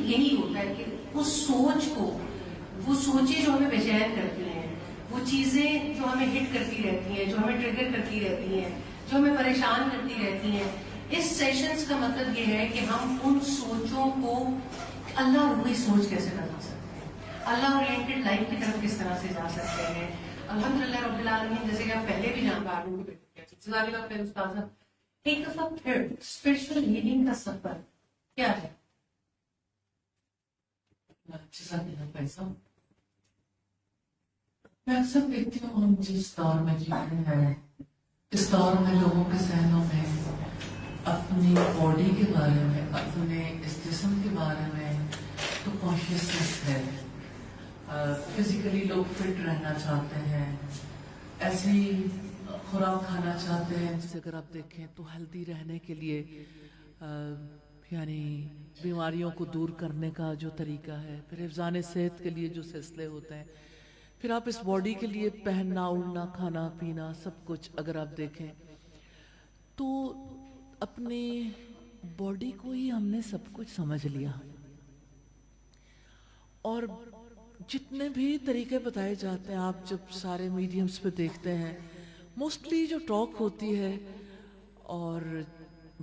یہی ہوتا ہے کہ اس سوچ کو، وہ سوچیں جو ہمیں بےچین کرتی ہیں، وہ چیزیں جو ہمیں ہٹ کرتی رہتی ہیں، جو ہمیں ٹریگر کرتی رہتی ہیں، جو ہمیں پریشان کرتی رہتی ہیں، اس سیشنز کا مطلب یہ ہے کہ ہم ان سوچوں کو اللہ روحی سوچ کیسے بنا سکتے ہیں، اللہ اورینٹڈ لائف کی طرف کس طرح سے جا سکتے ہیں. الحمدللہ رب العالمین، جیسے کہ آپ پہلے بھی ایک دفعہ پھر اسپرچل ہیلنگ کا سفر کیا ہے؟ پیسہ میں اکثر دیکھتی ہوں ہم جس دور میں جی رہے ہیں، اس دور میں لوگوں کے ذہنوں میں اپنی باڈی کے بارے میں، اپنے اس جسم کے بارے میں تو کانشیسنس ہے. فزیکلی لوگ فٹ رہنا چاہتے ہیں، ایسی خوراک کھانا چاہتے ہیں جسے اگر آپ دیکھیں تو ہیلدی رہنے کے لیے یعنی بیماریوں کو دور کرنے کا جو طریقہ ہے، پھر حفظان صحت کے لیے جو سلسلے ہوتے ہیں، پھر آپ اس باڈی کے لیے پہننا اوڑھنا کھانا پینا سب کچھ اگر آپ دیکھیں تو اپنی باڈی کو ہی ہم نے سب کچھ سمجھ لیا. اور جتنے بھی طریقے بتائے جاتے ہیں، آپ جب سارے میڈیمز پہ دیکھتے ہیں، موسٹلی جو ٹاک ہوتی ہے اور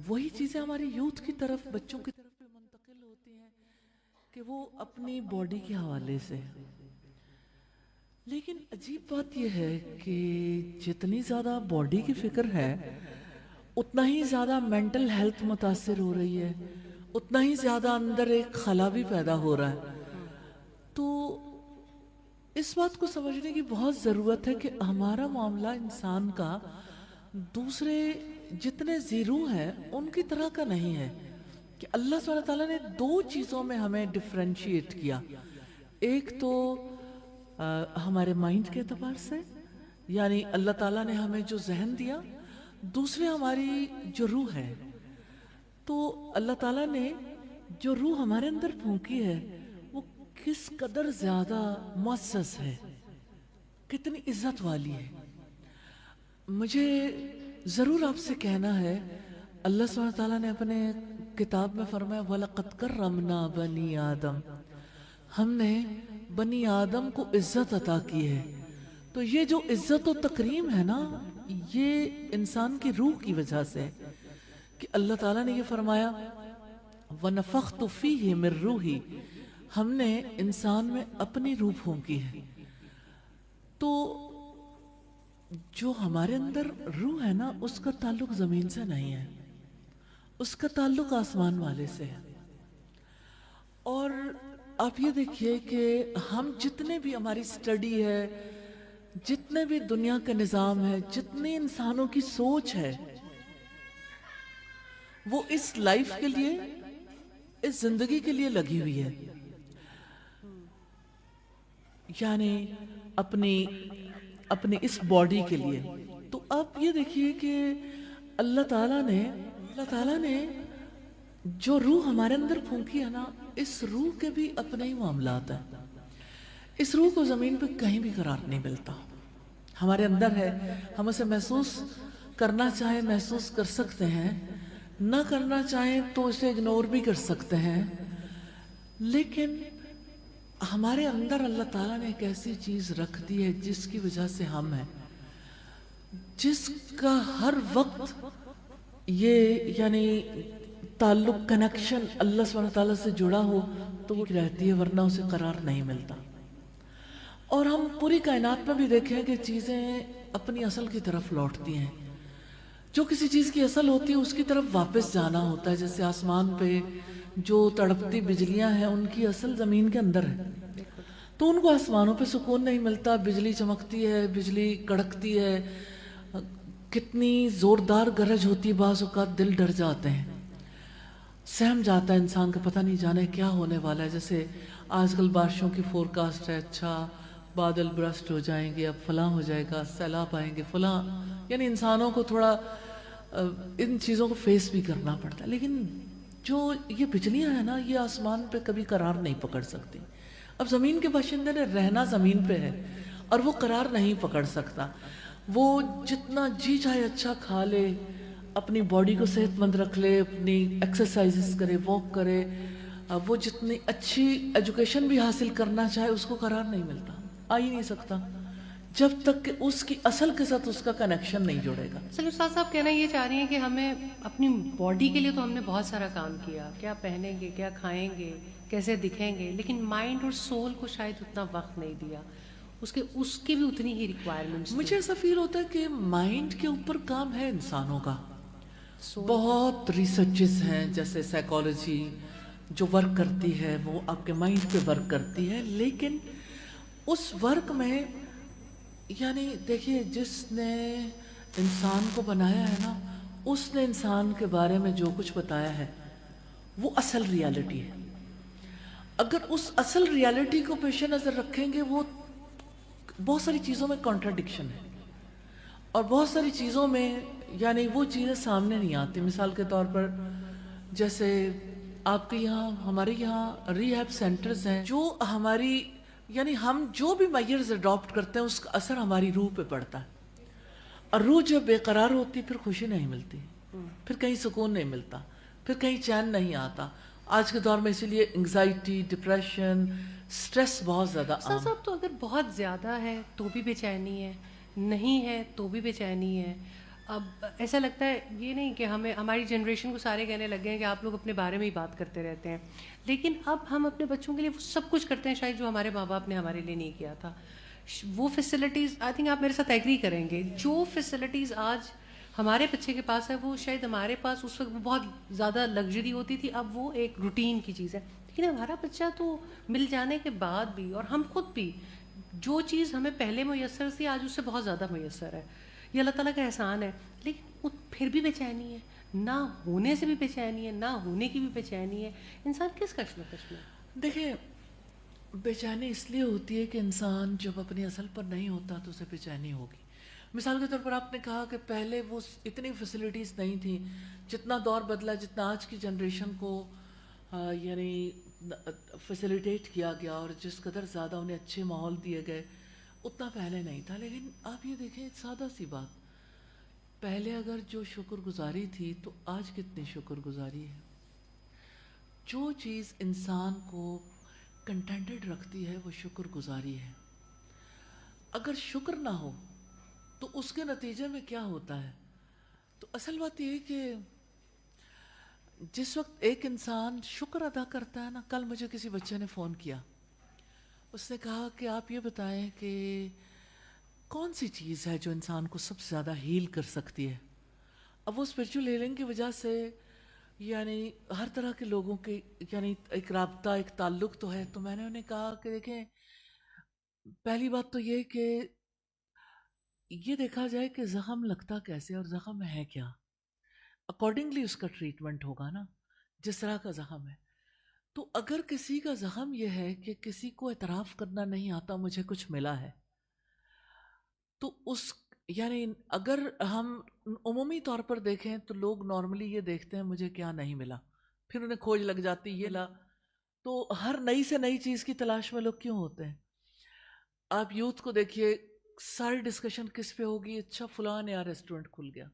وہی چیزیں ہماری یوتھ کی طرف، بچوں کی طرف بھی منتقل ہوتی ہیں کہ وہ اپنی باڈی کے حوالے سے. لیکن عجیب بات یہ ہے کہ جتنی زیادہ باڈی کی فکر ہے اتنا ہی زیادہ مینٹل ہیلتھ متاثر ہو رہی ہے، اتنا ہی زیادہ اندر ایک خلا بھی پیدا ہو رہا ہے. تو اس بات کو سمجھنے کی بہت ضرورت ہے کہ ہمارا معاملہ انسان کا دوسرے جتنے زیرو ہیں ان کی طرح کا نہیں ہے. کہ اللہ سبحانہ تعالیٰ نے دو چیزوں میں ہمیں ڈیفرینشیٹ کیا. ایک تو ہمارے مائنڈ کے اعتبار سے، یعنی اللہ تعالیٰ نے ہمیں جو ذہن دیا، دوسرے ہماری جو روح ہے. تو اللہ تعالیٰ نے جو روح ہمارے اندر پھونکی ہے وہ کس قدر زیادہ معزز ہے، کتنی عزت والی ہے. مجھے ضرور آپ سے کہنا ہے، اللہ سبحانہ تعالیٰ نے اپنے کتاب میں فرمایا وَلَقَدْ كَرَّمْنَا بَنِي آدم، ہم نے بنی آدم کو عزت عطا کی ہے. تو یہ جو عزت و تکریم ہے نا، یہ انسان کی روح کی وجہ سے کہ اللہ تعالیٰ نے یہ فرمایا وَنَفَخْتُ فِيهِ مِن رُوحِي، ہم نے انسان میں اپنی روح پھونکی ہے. تو جو ہمارے اندر روح ہے نا، اس کا تعلق زمین سے نہیں ہے، اس کا تعلق آسمان والے سے ہے. اور آپ یہ دیکھیے کہ ہم جتنے بھی ہماری سٹڈی ہے، جتنے بھی دنیا کا نظام ہے، جتنی انسانوں کی سوچ ہے، وہ اس لائف کے لیے، اس زندگی کے لیے لگی ہوئی ہے. یعنی اپنی اس باڈی کے لیے. تو آپ یہ دیکھیے کہ اللہ تعالیٰ نے جو روح ہمارے اندر پھونکی ہے نا، اس روح کے بھی اپنے ہی معاملات ہیں. اس روح کو زمین پہ کہیں بھی قرار نہیں ملتا. ہمارے اندر ہے، ہم اسے محسوس کرنا چاہیں محسوس کر سکتے ہیں، نہ کرنا چاہیں تو اسے اگنور بھی کر سکتے ہیں. لیکن ہمارے اندر اللہ تعالیٰ نے ایک ایسی چیز رکھ دی ہے جس کی وجہ سے ہم ہیں، جس کا ہر وقت یہ یعنی تعلق، کنیکشن اللہ سبحانہ تعالیٰ سے جڑا ہو تو وہ رہتی ہے، ورنہ اسے قرار نہیں ملتا. اور ہم پوری کائنات میں بھی دیکھیں کہ چیزیں اپنی اصل کی طرف لوٹتی ہیں. جو کسی چیز کی اصل ہوتی ہے اس کی طرف واپس جانا ہوتا ہے. جیسے آسمان پہ جو تڑپتی بجلیاں ہیں ان کی اصل زمین کے اندر ہے، تو ان کو آسمانوں پہ سکون نہیں ملتا. بجلی چمکتی ہے، بجلی کڑکتی ہے، کتنی زوردار گرج ہوتی ہے، بعض اوقات دل ڈر جاتے ہیں، سہم جاتا ہے انسان کا، پتہ نہیں جانے کیا ہونے والا ہے. جیسے آج کل بارشوں کی فورکاسٹ ہے، اچھا بادل برسٹ ہو جائیں گے، اب فلاں ہو جائے گا، سیلاب آئیں گے، فلاں. یعنی انسانوں کو تھوڑا ان چیزوں کو فیس بھی کرنا پڑتا ہے. لیکن جو یہ بجلیاں ہیں نا، یہ آسمان پہ کبھی قرار نہیں پکڑ سکتی. اب زمین کے باشندے نے رہنا زمین پہ ہے اور وہ قرار نہیں پکڑ سکتا. وہ جتنا جی چاہے اچھا کھا لے، اپنی باڈی کو صحت مند رکھ لے، اپنی ایکسرسائزز کرے، واک کرے، وہ جتنی اچھی ایجوکیشن بھی حاصل کرنا چاہے اس کو قرار نہیں ملتا، آ ہی نہیں سکتا جب تک کہ اس کی اصل کے ساتھ اس کا کنیکشن نہیں جڑے گا۔ اصل استاد صاحب کہنا یہ چاہ رہی ہیں کہ ہمیں اپنی باڈی کے لیے تو ہم نے بہت سارا کام کیا، کیا پہنیں گے، کیا کھائیں گے، کیسے دکھیں گے، لیکن مائنڈ اور سول کو شاید اتنا وقت نہیں دیا، اس کی بھی اتنی ہی ریکوائرمنٹس مجھے ایسا فیل ہوتا ہے کہ مائنڈ کے اوپر کام ہے انسانوں کا، سول بہت ریسرچز ہیں جیسے سائیکالوجی جو ورک کرتی ہے وہ آپ کے مائنڈ پہ ورک کرتی ہے، لیکن اس ورک میں یعنی دیکھیے جس نے انسان کو بنایا ہے نا، اس نے انسان کے بارے میں جو کچھ بتایا ہے وہ اصل ریالٹی ہے۔ اگر اس اصل ریالٹی کو پیش نظر رکھیں گے، وہ بہت ساری چیزوں میں کانٹراڈکشن ہے اور بہت ساری چیزوں میں یعنی وہ چیزیں سامنے نہیں آتی۔ مثال کے طور پر جیسے آپ کے یہاں، ہمارے یہاں ری ہیب سینٹرز ہیں جو ہماری یعنی ہم جو بھی میئرز اڈاپٹ کرتے ہیں اس کا اثر ہماری روح پہ پڑتا ہے، اور روح جب بے قرار ہوتی پھر خوشی نہیں ملتی، پھر کہیں سکون نہیں ملتا، پھر کہیں چین نہیں آتا۔ آج کے دور میں اسی لیے انگزائٹی، ڈپریشن، سٹریس بہت زیادہ استاد عام۔ صاحب تو اگر بہت زیادہ ہے تو بھی بے چینی ہے، نہیں ہے تو بھی بے چینی ہے۔ اب ایسا لگتا ہے یہ نہیں کہ ہماری جنریشن کو سارے کہنے لگ گئے ہیں کہ آپ لوگ اپنے بارے میں ہی بات کرتے رہتے ہیں، لیکن اب ہم اپنے بچوں کے لیے وہ سب کچھ کرتے ہیں شاید جو ہمارے ماں باپ نے ہمارے لیے نہیں کیا تھا۔ وہ فیسلٹیز آئی تھنک آپ میرے ساتھ ایگری کریں گے، جو فیسلٹیز آج ہمارے بچے کے پاس ہے وہ شاید ہمارے پاس اس وقت بہت زیادہ لگژری ہوتی تھی، اب وہ ایک روٹین کی چیز ہے۔ لیکن ہمارا بچہ تو مل جانے کے بعد بھی اور ہم خود بھی جو چیز ہمیں پہلے میسر تھی آج اس سے بہت زیادہ میسر ہے، یہ اللہ تعالیٰ کا احسان ہے، لیکن وہ پھر بھی بے چینی ہے، نہ ہونے سے بھی بے چینی ہے، نہ ہونے کی بھی بے چینی ہے۔ انسان کس کشمکش میں؟ دیکھیں بے چینی اس لیے ہوتی ہے کہ انسان جب اپنی اصل پر نہیں ہوتا تو اسے بے چینی ہوگی۔ مثال کے طور پر آپ نے کہا کہ پہلے وہ اتنی فیسلٹیز نہیں تھیں، جتنا دور بدلا، جتنا آج کی جنریشن کو یعنی فیسیلیٹیٹ کیا گیا اور جس قدر زیادہ انہیں اچھے ماحول دیے گئے اتنا پہلے نہیں تھا۔ لیکن آپ یہ دیکھیں سادہ سی بات، پہلے اگر جو شکر گزاری تھی تو آج کتنی شکر گزاری ہے۔ جو چیز انسان کو کنٹینٹڈ رکھتی ہے وہ شکر گزاری ہے۔ اگر شکر نہ ہو تو اس کے نتیجے میں کیا ہوتا ہے؟ تو اصل بات یہ ہے کہ جس وقت ایک انسان شکر ادا کرتا ہے نا، کل مجھے کسی بچے نے فون کیا، اس نے کہا کہ آپ یہ بتائیں کہ کون سی چیز ہے جو انسان کو سب سے زیادہ ہیل کر سکتی ہے۔ اب وہ اسپرچول ہیلنگ کی وجہ سے یعنی ہر طرح کے لوگوں کے یعنی ایک رابطہ، ایک تعلق تو ہے، تو میں نے انہیں کہا کہ دیکھیں پہلی بات تو یہ کہ یہ دیکھا جائے کہ زخم لگتا کیسے اور زخم ہے کیا، اکارڈنگلی اس کا ٹریٹمنٹ ہوگا نا، جس طرح کا زخم ہے۔ تو اگر کسی کا زخم یہ ہے کہ کسی کو اعتراف کرنا نہیں آتا مجھے کچھ ملا ہے، تو اس یعنی اگر ہم عمومی طور پر دیکھیں تو لوگ نارملی یہ دیکھتے ہیں مجھے کیا نہیں ملا، پھر انہیں کھوج لگ جاتی یہ ملا۔ تو ہر نئی سے نئی چیز کی تلاش میں لوگ کیوں ہوتے ہیں؟ آپ یوتھ کو دیکھیے، ساری ڈسکشن کس پہ ہوگی؟ اچھا فلاں نیا ریسٹورنٹ کھل گیا،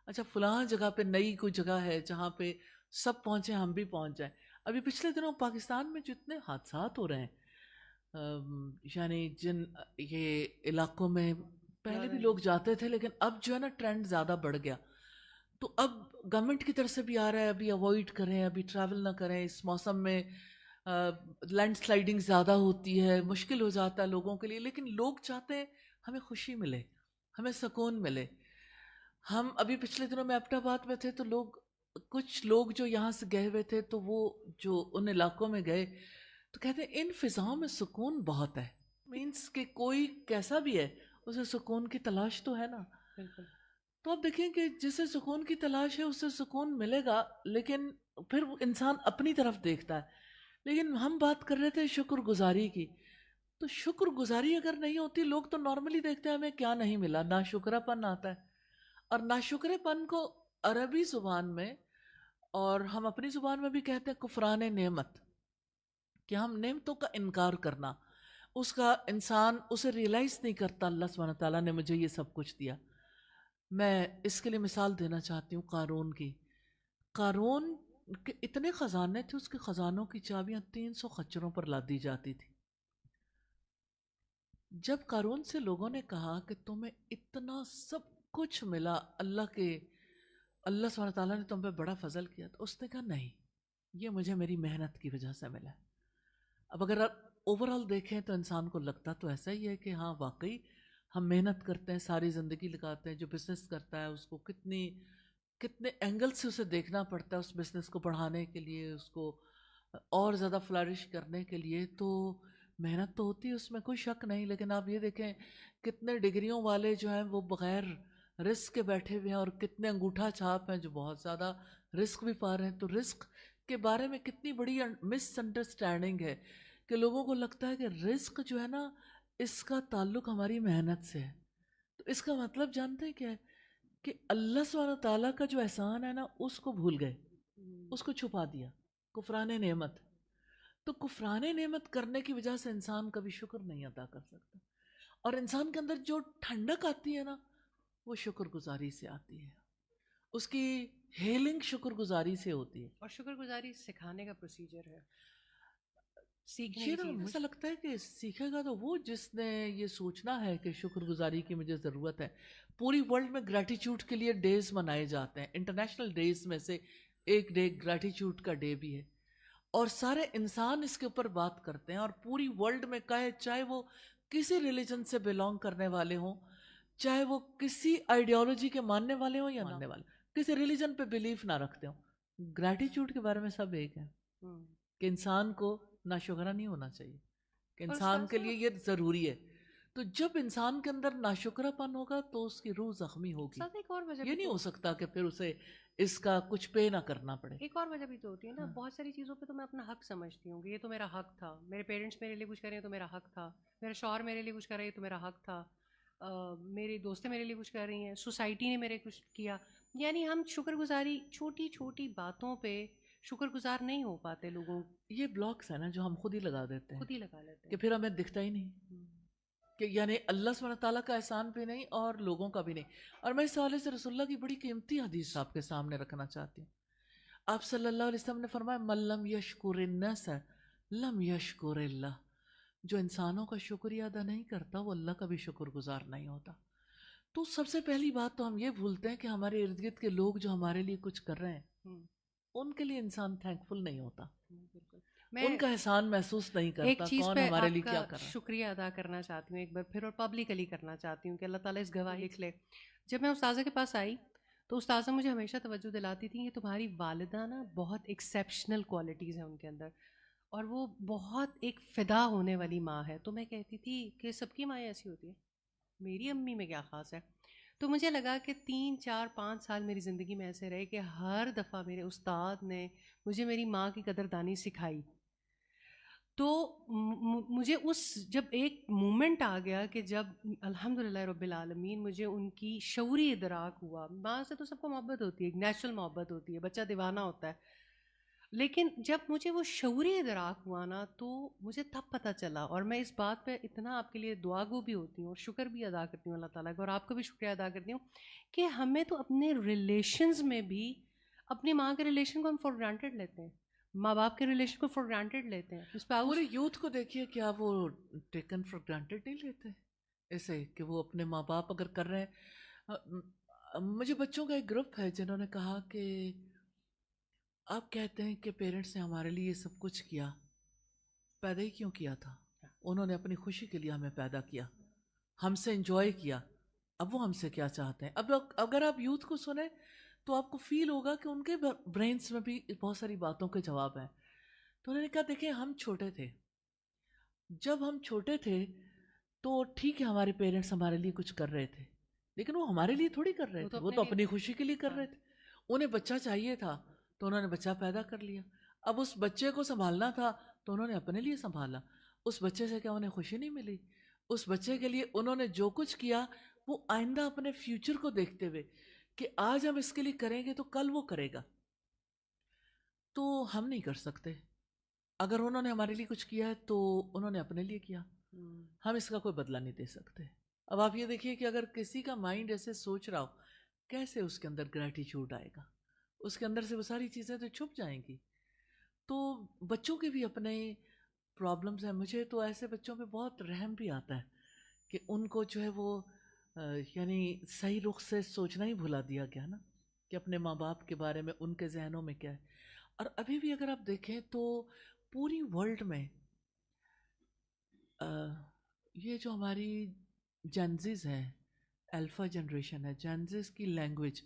اچھا فلاں جگہ پہ نئی کوئی جگہ ہے جہاں پہ سب پہنچے ہم بھی پہنچ جائیں۔ ابھی پچھلے دنوں پاکستان میں جتنے حادثات ہو رہے ہیں، یعنی جن یہ علاقوں میں پہلے بھی لوگ جاتے تھے لیکن اب جو ہے نا ٹرینڈ زیادہ بڑھ گیا، تو اب گورنمنٹ کی طرف سے بھی آ رہا ہے ابھی اوائڈ کریں، ابھی ٹریول نہ کریں، اس موسم میں لینڈ سلائڈنگ زیادہ ہوتی ہے، مشکل ہو جاتا ہے لوگوں کے لیے، لیکن لوگ چاہتے ہیں ہمیں خوشی ملے، ہمیں سکون ملے۔ ہم ابھی پچھلے دنوں میں ایبٹ آباد میں تھے تو کچھ لوگ جو یہاں سے گئے ہوئے تھے تو وہ جو ان علاقوں میں گئے تو کہتے ہیں ان فضاؤں میں سکون بہت ہے، مینس کہ کوئی کیسا بھی ہے اسے سکون کی تلاش تو ہے نا۔ بالکل۔ تو آپ دیکھیں کہ جسے سکون کی تلاش ہے اسے سکون ملے گا، لیکن پھر وہ انسان اپنی طرف دیکھتا ہے۔ لیکن ہم بات کر رہے تھے شکر گزاری کی، تو شکر گزاری اگر نہیں ہوتی، لوگ تو نارملی دیکھتے ہیں ہمیں کیا نہیں ملا، ناشکرا پن آتا ہے، اور ناشکرے پن کو عربی زبان میں اور ہم اپنی زبان میں بھی کہتے ہیں کفران نعمت، کہ ہم نعمتوں کا انکار کرنا، اس کا انسان اسے ریئلائز نہیں کرتا اللہ سبحانہ تعالیٰ نے مجھے یہ سب کچھ دیا۔ میں اس کے لیے مثال دینا چاہتی ہوں قارون کی۔ قارون کہ اتنے خزانے تھے، اس کے خزانوں کی چابیاں 300 خچروں پر لادی جاتی تھی. جب قارون سے لوگوں نے کہا کہ تمہیں اتنا سب کچھ ملا، اللہ سبحانہ تعالیٰ نے تم پہ بڑا فضل کیا، تو اس نے کہا نہیں، یہ مجھے میری محنت کی وجہ سے ملا. اب اگر آپ اوور آل دیکھیں تو انسان کو لگتا تو ایسا ہی ہے کہ ہاں واقعی ہم محنت کرتے ہیں، ساری زندگی لگاتے ہیں. جو بزنس کرتا ہے اس کو کتنے اینگل سے اسے دیکھنا پڑتا ہے اس بزنس کو بڑھانے کے لیے، اس کو اور زیادہ فلرش کرنے کے لیے. تو محنت تو ہوتی ہے، اس میں کوئی شک نہیں. لیکن آپ یہ دیکھیں کتنے ڈگریوں والے جو ہیں وہ بغیر رزق کے بیٹھے ہوئے ہیں، اور کتنے انگوٹھا چھاپ ہیں جو بہت زیادہ رزق بھی پا رہے ہیں. تو رزق کے بارے میں کتنی بڑی مس انڈرسٹینڈنگ ہے کہ لوگوں کو لگتا ہے کہ رزق جو ہے نا اس کا تعلق ہماری محنت سے ہے. تو اس کا مطلب جانتے ہیں کیا ہے؟ کہ اللہ سبحانہ تعالیٰ کا جو احسان ہے نا اس کو بھول گئے، اس کو چھپا دیا. کفران نعمت. تو کفران نعمت کرنے کی وجہ سے انسان کبھی شکر نہیں ادا کر سکتا. اور انسان کے اندر جو ٹھنڈک آتی ہے نا وہ شکر گزاری سے آتی ہے. اس کی ہیلنگ شکر گزاری سے ہوتی ہے. اور شکر گزاری سکھانے کا پروسیجر ہے، سیکھنے یہ کی نا چیز ایسا ہے. لگتا ہے کہ سیکھے گا تو وہ جس نے یہ سوچنا ہے کہ شکر گزاری کی مجھے ضرورت ہے. پوری ورلڈ میں گریٹیچیوڈ کے لیے ڈیز منائے جاتے ہیں. انٹرنیشنل ڈیز میں سے ایک ڈے گریٹیچیوڈ کا ڈے بھی ہے، اور سارے انسان اس کے اوپر بات کرتے ہیں. اور پوری ورلڈ میں چاہے وہ کسی ریلیجن سے بلونگ کرنے والے ہوں، چاہے وہ کسی آئیڈیالوجی کے ماننے والے ہوں یا ماننے والے، کسی ریلیجن پہ بلیف نہ رکھتے ہوں، گریٹیچیوڈ کے بارے میں سب ایک ہے کہ انسان کو ناشکرا نہیں ہونا چاہیے، کہ اور انسان کے استاذہ، لیے یہ ضروری ہے. تو جب انسان کے اندر ناشکرا پن ہوگا تو اس کی روح زخمی ہوگی. ایک اور وجہ یہ بھی نہیں تو ہو سکتا کہ پھر اسے اس کا کچھ پے نہ کرنا پڑے. ایک اور وجہ بھی تو ہوتی ہے نا، بہت ساری چیزوں پہ تو میں اپنا حق سمجھتی ہوں کہ یہ تو میرا حق تھا، میرے پیرنٹس میرے لیے کچھ کریں تو میرا حق تھا، میرا شوہر میرے لیے کچھ کر رہے تو میرا حق تھا، میری دوستیں میرے لیے کچھ کر رہی ہیں، سوسائٹی نے میرے کچھ کیا. یعنی ہم شکر گزاری چھوٹی چھوٹی باتوں پہ شکر گزار نہیں ہو پاتے. لوگوں یہ بلاکس ہیں نا جو ہم خود ہی لگا دیتے ہیں خود ہی لگا لیتے کہ ہیں. پھر ہمیں دکھتا ہی نہیں کہ یعنی اللہ سبحانہ تعالیٰ کا احسان بھی نہیں اور لوگوں کا بھی نہیں. اور میں اس حوالے سے رسول اللہ کی بڑی قیمتی حدیث آپ کے سامنے رکھنا چاہتی ہوں. آپ صلی اللہ علیہ وسلم نے فرمایا من لم یشکر الناس لم یشکر اللہ. جو انسانوں کا شکریہ ادا نہیں کرتا وہ اللہ کا بھی شکر گزار نہیں ہوتا. تو سب سے پہلی بات تو ہم یہ بھولتے ہیں کہ ہمارے ارد گرد کے لوگ جو ہمارے لیے کچھ کر رہے ہیں ان کے لیے انسان تھینکفل نہیں ہوتا، بالکل. ان کا احسان محسوس نہیں ایک کرتا چیز کون پہ ہمارے آپ لیے کیا کا کر رہا ہے. شکریہ ادا کرنا چاہتی ہوں ایک بار پھر، اور پبلکلی کرنا چاہتی ہوں کہ اللہ تعالیٰ اس گواہی لکھ لے. جب میں استاذہ کے پاس آئی تو استاذہ مجھے ہمیشہ توجہ دلاتی تھیں کہ تمہاری والدہ نا بہت ایکسیپشنل کوالٹیز ہیں ان کے اندر، اور وہ بہت ایک فدا ہونے والی ماں ہے. تو میں کہتی تھی کہ سب کی مائیں ایسی ہوتی ہیں، میری امی میں کیا خاص ہے. تو مجھے لگا کہ 3 4 5 سال میری زندگی میں ایسے رہے کہ ہر دفعہ میرے استاد نے مجھے میری ماں کی قدردانی سکھائی. تو مجھے جب ایک مومنٹ آ گیا کہ جب الحمدللہ رب العالمین مجھے ان کی شعوری ادراک ہوا. ماں سے تو سب کو محبت ہوتی ہے، ایک نیچرل محبت ہوتی ہے، بچہ دیوانہ ہوتا ہے، لیکن جب مجھے وہ شعوری ادراک ہوا نا تو مجھے تب پتہ چلا. اور میں اس بات پہ اتنا آپ کے لیے دعا گو بھی ہوتی ہوں اور شکر بھی ادا کرتی ہوں اللہ تعالیٰ کا، اور آپ کا بھی شکریہ ادا کرتی ہوں کہ ہمیں تو اپنے ریلیشنز میں بھی اپنی ماں کے ریلیشن کو ہم فار گرانٹیڈ لیتے ہیں، ماں باپ کے ریلیشن کو فار گرانٹیڈ لیتے ہیں. پورے یوتھ کو دیکھیے کیا وہ ٹیکن فار گرانٹیڈ نہیں لیتے ایسے کہ وہ اپنے ماں باپ اگر کر رہے ہیں. مجھے بچوں کا ایک گروپ ہے جنہوں نے کہا کہ آپ کہتے ہیں کہ پیرنٹس نے ہمارے لیے یہ سب کچھ کیا، پیدا ہی کیوں کیا تھا؟ انہوں نے اپنی خوشی کے لیے ہمیں پیدا کیا، ہم سے انجوائے کیا، اب وہ ہم سے کیا چاہتے ہیں. اب اگر آپ یوتھ کو سنیں تو آپ کو فیل ہوگا کہ ان کے برینس میں بھی بہت ساری باتوں کے جواب ہیں. تو انہوں نے کہا دیکھیں ہم چھوٹے تھے، جب ہم چھوٹے تھے تو ٹھیک ہے ہمارے پیرنٹس ہمارے لیے کچھ کر رہے تھے، لیکن وہ ہمارے لیے تھوڑی کر رہے تھے، وہ تو اپنی خوشی کے لیے کر رہے تھے. انہیں بچہ چاہیے تھا تو انہوں نے بچہ پیدا کر لیا. اب اس بچے کو سنبھالنا تھا تو انہوں نے اپنے لیے سنبھالا. اس بچے سے کیا انہیں خوشی نہیں ملی؟ اس بچے کے لیے انہوں نے جو کچھ کیا وہ آئندہ اپنے فیوچر کو دیکھتے ہوئے کہ آج ہم اس کے لیے کریں گے تو کل وہ کرے گا. تو ہم نہیں کر سکتے. اگر انہوں نے ہمارے لیے کچھ کیا ہے تو انہوں نے اپنے لیے کیا، ہم اس کا کوئی بدلہ نہیں دے سکتے. اب آپ یہ دیکھیے کہ اگر کسی کا مائنڈ ایسے سوچ رہا ہو کیسے اس کے اندر گریٹیچیوڈ آئے گا؟ اس کے اندر سے وہ ساری چیزیں تو چھپ جائیں گی. تو بچوں کے بھی اپنے پرابلمس ہیں. مجھے تو ایسے بچوں پہ بہت رحم بھی آتا ہے کہ ان کو جو ہے وہ یعنی صحیح رخ سے سوچنا ہی بھلا دیا گیا نا کہ اپنے ماں باپ کے بارے میں ان کے ذہنوں میں کیا ہے. اور ابھی بھی اگر آپ دیکھیں تو پوری ورلڈ میں یہ جو ہماری جینزیز ہیں، الفا جنریشن ہے، جینزیز کی لینگویج.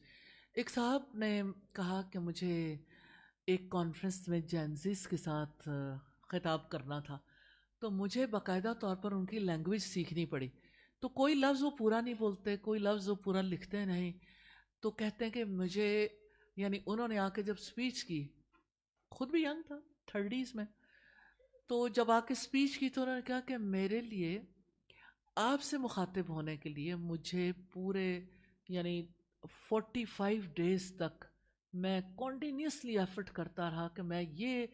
ایک صاحب نے کہا کہ مجھے ایک کانفرنس میں جینزیز کے ساتھ خطاب کرنا تھا، تو مجھے باقاعدہ طور پر ان کی لینگویج سیکھنی پڑی. تو کوئی لفظ وہ پورا نہیں بولتے، کوئی لفظ وہ پورا لکھتے نہیں. تو کہتے ہیں کہ مجھے یعنی انہوں نے آ کے جب اسپیچ کی، خود بھی ینگ تھا 30s میں، تو جب آ کے اسپیچ کی تو انہوں نے کہا کہ میرے لیے آپ سے مخاطب ہونے کے لیے مجھے پورے یعنی 45 ڈیز تک میں کنٹینیوسلی ایفرٹ کرتا رہا کہ میں یہ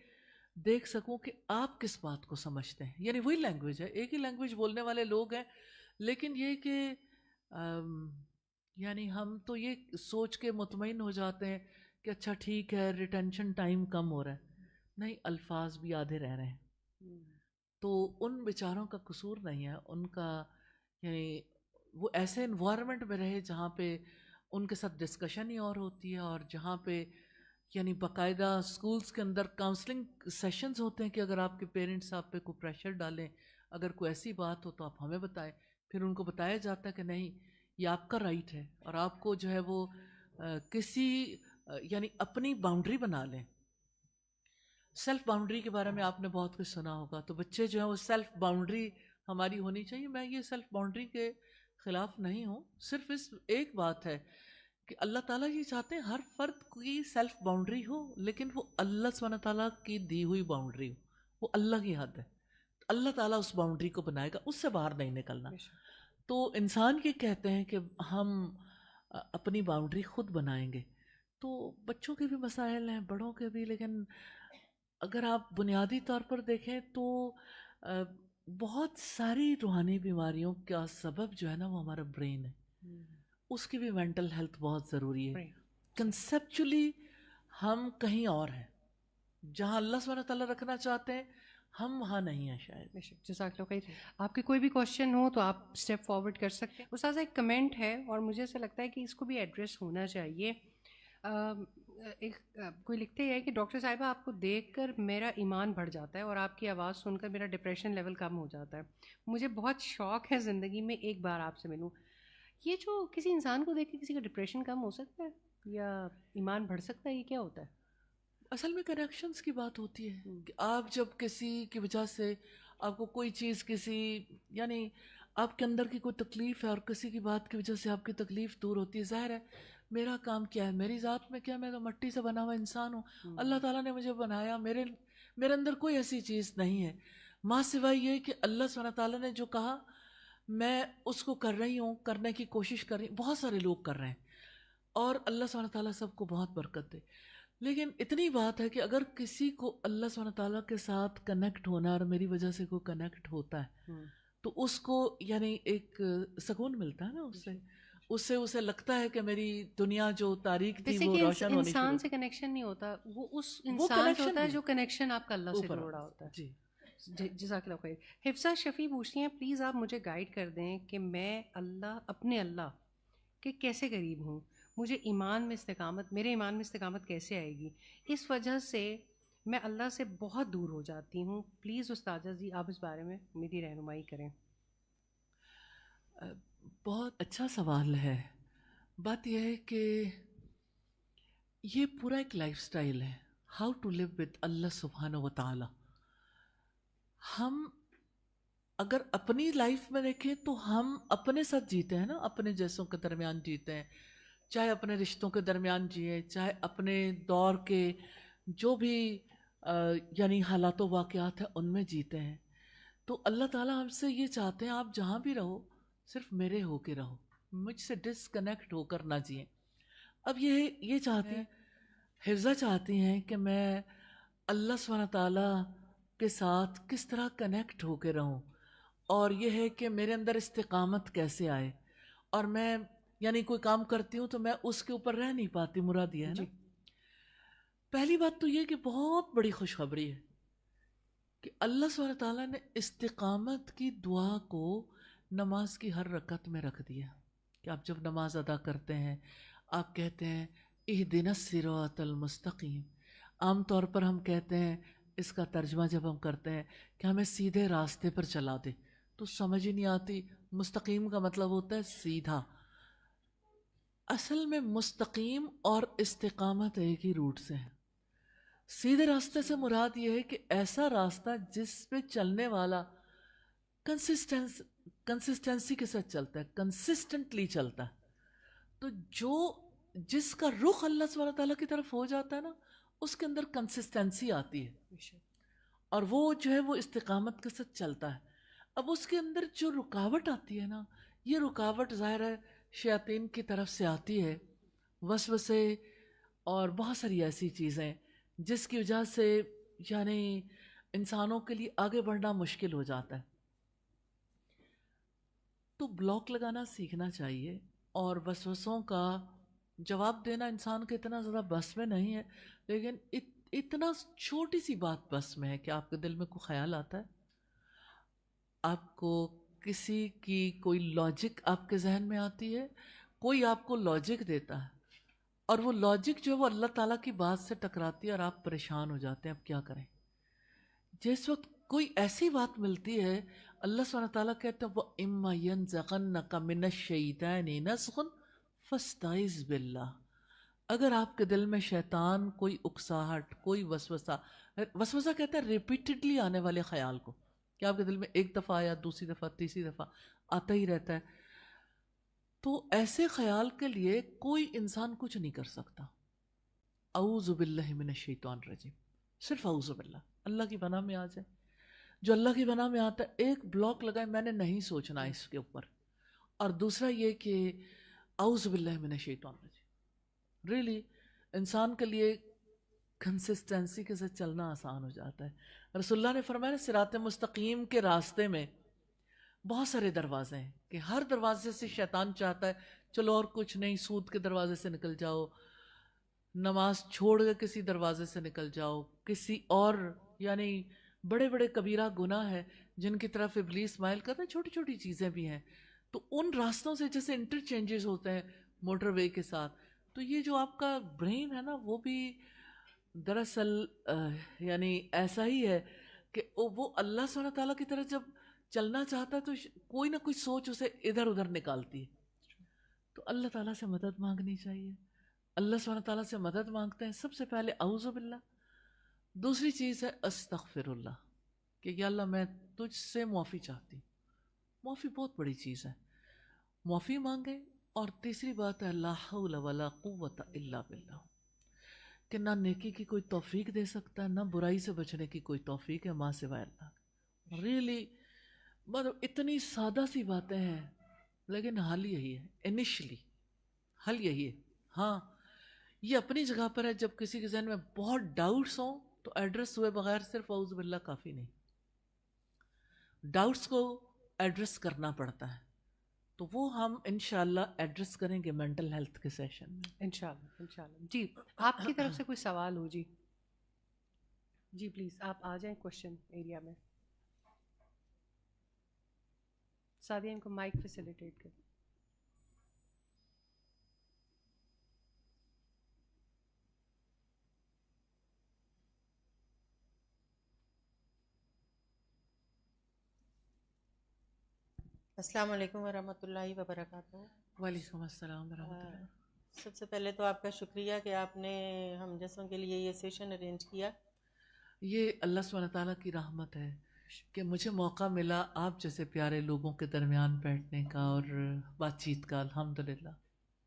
دیکھ سکوں کہ آپ کس بات کو سمجھتے ہیں. یعنی وہی لینگویج ہے، ایک ہی لینگویج بولنے والے لوگ ہیں، لیکن یہ کہ یعنی ہم تو یہ سوچ کے مطمئن ہو جاتے ہیں کہ اچھا ٹھیک ہے ریٹینشن ٹائم کم ہو رہا ہے. نہیں، الفاظ بھی آدھے رہ رہے ہیں. تو ان بیچاروں کا قصور نہیں ہے، ان کا یعنی وہ ایسے انوائرمنٹ میں رہے جہاں پہ ان کے ساتھ ڈسکشن ہی اور ہوتی ہے، اور جہاں پہ یعنی باقاعدہ اسکولس کے اندر کاؤنسلنگ سیشنز ہوتے ہیں کہ اگر آپ کے پیرنٹس آپ پہ کوئی پریشر ڈالیں، اگر کوئی ایسی بات ہو تو آپ ہمیں بتائیں. پھر ان کو بتایا جاتا ہے کہ نہیں، یہ آپ کا رائٹ ہے، اور آپ کو جو ہے وہ کسی یعنی اپنی باؤنڈری بنا لیں. سیلف باؤنڈری کے بارے میں آپ نے بہت کچھ سنا ہوگا. تو بچے جو ہیں وہ سیلف باؤنڈری ہماری ہونی چاہیے. میں یہ سیلف باؤنڈری کے خلاف نہیں ہوں، صرف اس ایک بات ہے کہ اللہ تعالیٰ یہ چاہتے ہیں ہر فرد کی سیلف باؤنڈری ہو، لیکن وہ اللہ سبحانہ تعالیٰ کی دی ہوئی باؤنڈری ہو، وہ اللہ کی حد ہے. اللہ تعالیٰ اس باؤنڈری کو بنائے گا، اس سے باہر نہیں نکلنا. تو انسان یہ کہتے ہیں کہ ہم اپنی باؤنڈری خود بنائیں گے. تو بچوں کے بھی مسائل ہیں، بڑوں کے بھی، لیکن اگر آپ بنیادی طور پر دیکھیں تو بہت ساری روحانی بیماریوں کا سبب جو ہے نا وہ ہمارا برین ہے. اس کی بھی مینٹل ہیلتھ بہت ضروری ہے. کنسیپچولی ہم کہیں اور ہیں، جہاں اللہ سبحانہ تعالیٰ رکھنا چاہتے ہیں ہم وہاں نہیں ہیں شاید. جزاک اللہ خیر. آپ کے کوئی بھی کوشچن ہو تو آپ اسٹیپ فارورڈ کر سکتے ہیں. استاذہ ایک کمنٹ ہے اور مجھے ایسا لگتا ہے کہ اس کو بھی ایڈریس ہونا چاہیے. ایک کوئی لکھتے ہیں کہ ڈاکٹر صاحبہ آپ کو دیکھ کر میرا ایمان بڑھ جاتا ہے اور آپ کی آواز سن کر میرا ڈپریشن لیول کم ہو جاتا ہے. مجھے بہت شوق ہے زندگی میں ایک بار آپ سے ملوں. یہ جو کسی انسان کو دیکھ کے کسی کا ڈپریشن کم ہو سکتا ہے یا ایمان بڑھ سکتا ہے، یہ کیا ہوتا ہے؟ اصل میں کنیکشنز کی بات ہوتی ہے کہ آپ جب کسی کی وجہ سے آپ کو کوئی چیز کسی یعنی آپ کے اندر کی کوئی تکلیف ہے اور کسی کی بات کی وجہ سے آپ کی تکلیف دور ہوتی ہے. ظاہر ہے میرا کام کیا ہے، میری ذات میں کیا، میں تو مٹی سے بنا ہوا انسان ہوں. اللہ تعالیٰ نے مجھے بنایا، میرے اندر کوئی ایسی چیز نہیں ہے ماں سوائے یہ کہ اللہ سبحانہ تعالیٰ نے جو کہا میں اس کو کر رہی ہوں، کرنے کی کوشش کر رہی ہوں. بہت سارے لوگ کر رہے ہیں اور اللہ سبحانہ تعالیٰ سب کو بہت برکت دے. لیکن اتنی بات ہے کہ اگر کسی کو اللہ سبحانہ تعالیٰ کے ساتھ کنیکٹ ہونا اور میری وجہ سے کوئی کنیکٹ ہوتا ہے تو اس کو یعنی ایک سکون ملتا ہے نا، اس سے اسے لگتا ہے کہ میری دنیا جو تاریک تھی وہ روشن ہونی شروع. انسان سے کنیکشن نہیں ہوتا، وہ اس انسان سے ہوتا ہے جو کنیکشن آپ کا اللہ سے جوڑا ہوتا ہے. جی جزاک اللہ خیر. حفصہ شفیع پوچھتی ہیں پلیز آپ مجھے گائیڈ کر دیں کہ میں اپنے اللہ کے کیسے قریب ہوں، مجھے میرے ایمان میں استقامت کیسے آئے گی؟ اس وجہ سے میں اللہ سے بہت دور ہو جاتی ہوں. پلیز استاذہ جی آپ اس بارے میں میری رہنمائی کریں. بہت اچھا سوال ہے. بات یہ ہے کہ یہ پورا ایک لائف سٹائل ہے، ہاؤ ٹو لیو ود اللہ سبحانہ و تعالی. ہم اگر اپنی لائف میں دیکھیں تو ہم اپنے ساتھ جیتے ہیں نا، اپنے جیسوں کے درمیان جیتے ہیں، چاہے اپنے رشتوں کے درمیان جیے، چاہے اپنے دور کے جو بھی یعنی حالات و واقعات ہیں ان میں جیتے ہیں. تو اللہ تعالیٰ ہم سے یہ چاہتے ہیں آپ جہاں بھی رہو صرف میرے ہو کے رہو، مجھ سے ڈسکنیکٹ ہو کر نہ جئیں. اب یہ چاہتی ہیں، حفظہ چاہتی ہیں کہ میں اللہ سبحانہ تعالیٰ کے ساتھ کس طرح کنیکٹ ہو کے رہوں، اور یہ ہے کہ میرے اندر استقامت کیسے آئے. اور میں یعنی کوئی کام کرتی ہوں تو میں اس کے اوپر رہ نہیں پاتی، مراد یہ ہے نا. پہلی بات تو یہ کہ بہت بڑی خوشخبری ہے کہ اللہ سبحانہ تعالیٰ نے استقامت کی دعا کو نماز کی ہر رکعت میں رکھ دیا کہ آپ جب نماز ادا کرتے ہیں آپ کہتے ہیں اہدنا الصراط المستقیم. عام طور پر ہم کہتے ہیں اس کا ترجمہ جب ہم کرتے ہیں کہ ہمیں سیدھے راستے پر چلا دے تو سمجھ ہی نہیں آتی. مستقیم کا مطلب ہوتا ہے سیدھا. اصل میں مستقیم اور استقامت ایک ہی روٹ سے ہے. سیدھے راستے سے مراد یہ ہے کہ ایسا راستہ جس پہ چلنے والا کنسسٹنسی کے ساتھ چلتا ہے, کنسسٹنٹلی چلتا ہے. تو جس کا رخ اللہ سبحانہ تعالیٰ کی طرف ہو جاتا ہے نا, اس کے اندر کنسسٹنسی آتی ہے اور وہ جو ہے وہ استقامت کے ساتھ چلتا ہے. اب اس کے اندر جو رکاوٹ آتی ہے نا, یہ رکاوٹ ظاہر ہے شیاطین کی طرف سے آتی ہے, وسوسے اور بہت ساری ایسی چیزیں جس کی وجہ سے یعنی انسانوں کے لیے آگے بڑھنا مشکل ہو جاتا ہے. تو بلاک لگانا سیکھنا چاہیے اور وسوسوں کا جواب دینا انسان کے اتنا زیادہ بس میں نہیں ہے, لیکن اتنا چھوٹی سی بات بس میں ہے کہ آپ کے دل میں کوئی خیال آتا ہے, آپ کو کسی کی کوئی لاجک آپ کے ذہن میں آتی ہے, کوئی آپ کو لاجک دیتا ہے اور وہ لاجک جو ہے وہ اللہ تعالیٰ کی بات سے ٹکراتی ہے اور آپ پریشان ہو جاتے ہیں اب کیا کریں. جس وقت کوئی ایسی بات ملتی ہے, اللہ سبحانہ تعالیٰ کہتے ہیں وَإِمَّا يَنزَغَنَّكَ مِنَ الشَّيْطَانِ نَزْغٌ فَاسْتَعِذْ بِاللَّهِ. اگر آپ کے دل میں شیطان کوئی اکساہٹ, کوئی وسوسہ کہتے ہیں ریپیٹڈلی آنے والے خیال کو, کہ آپ کے دل میں ایک دفعہ آیا, دوسری دفعہ, تیسری دفعہ آتا ہی رہتا ہے, تو ایسے خیال کے لیے کوئی انسان کچھ نہیں کر سکتا. اعوذ باللہ من الشیطان الرجیم, صرف اعوذ باللہ, اللہ کی پناہ میں آ جائے. جو اللہ کی پناہ میں آتا ہے ایک بلاک لگائے, میں نے نہیں سوچنا اس کے اوپر, اور دوسرا یہ کہ اعوذ باللہ من الشیطان الرجیم. ریلی انسان کے لیے کنسسٹنسی کے ساتھ چلنا آسان ہو جاتا ہے. رسول اللہ نے فرمایا صراط مستقیم کے راستے میں بہت سارے دروازے ہیں کہ ہر دروازے سے شیطان چاہتا ہے چلو اور کچھ نہیں, سود کے دروازے سے نکل جاؤ, نماز چھوڑ کے کسی دروازے سے نکل جاؤ, کسی اور یعنی بڑے بڑے کبیرہ گناہ ہے جن کی طرف ابلیس مائل کرتا ہے, چھوٹی چھوٹی چیزیں بھی ہیں. تو ان راستوں سے جیسے انٹرچینجز ہوتے ہیں موٹر وے کے ساتھ, تو یہ جو آپ کا برین ہے نا وہ بھی دراصل یعنی ایسا ہی ہے کہ وہ اللہ سبحانہ تعالیٰ کی طرف جب چلنا چاہتا ہے تو کوئی نہ کوئی سوچ اسے ادھر ادھر نکالتی ہے. تو اللہ تعالیٰ سے مدد مانگنی چاہیے. اللہ سبحانہ تعالیٰ سے مدد مانگتے ہیں سب سے پہلے اعوذ باللہ. دوسری چیز ہے استغفر اللہ, کہ یا اللہ میں تجھ سے معافی چاہتی. معافی بہت بڑی چیز ہے, معافی مانگیں. اور تیسری بات ہے لا حول ولا قوت الا باللہ, کہ نہ نیکی کی کوئی توفیق دے سکتا ہے, نہ برائی سے بچنے کی کوئی توفیق ہے ماں سوائے اللہ. ریئلی مطلب اتنی سادہ سی باتیں ہیں لیکن حل یہی ہے, انیشلی حل یہی ہے. ہاں یہ اپنی جگہ پر ہے, جب کسی کے ذہن میں بہت ڈاؤٹس ہوں تو ایڈریس ہوئے بغیر صرف اعوذ باللہ کافی نہیں, ڈاؤٹس کو ایڈریس کرنا پڑتا ہے. تو وہ ہم انشاءاللہ ایڈریس کریں گے مینٹل ہیلتھ کے سیشن میں انشاءاللہ انشاءاللہ. جی آپ کی طرف سے کوئی سوال ہو؟ جی جی پلیز آپ آ جائیں کوشچن ایریا میں. سعدیہ ان کو مائک فیسیلیٹیٹ کریں. السلام علیکم ورحمۃ اللہ وبرکاتہ. وعلیکم السلام ورحمۃ اللہ. سب سے پہلے تو آپ کا شکریہ کہ آپ نے ہم جیسوں کے لیے یہ سیشن ارینج کیا. یہ اللہ سبحانہ تعالیٰ کی رحمت ہے کہ مجھے موقع ملا آپ جیسے پیارے لوگوں کے درمیان بیٹھنے کا اور بات چیت کا. الحمدللہ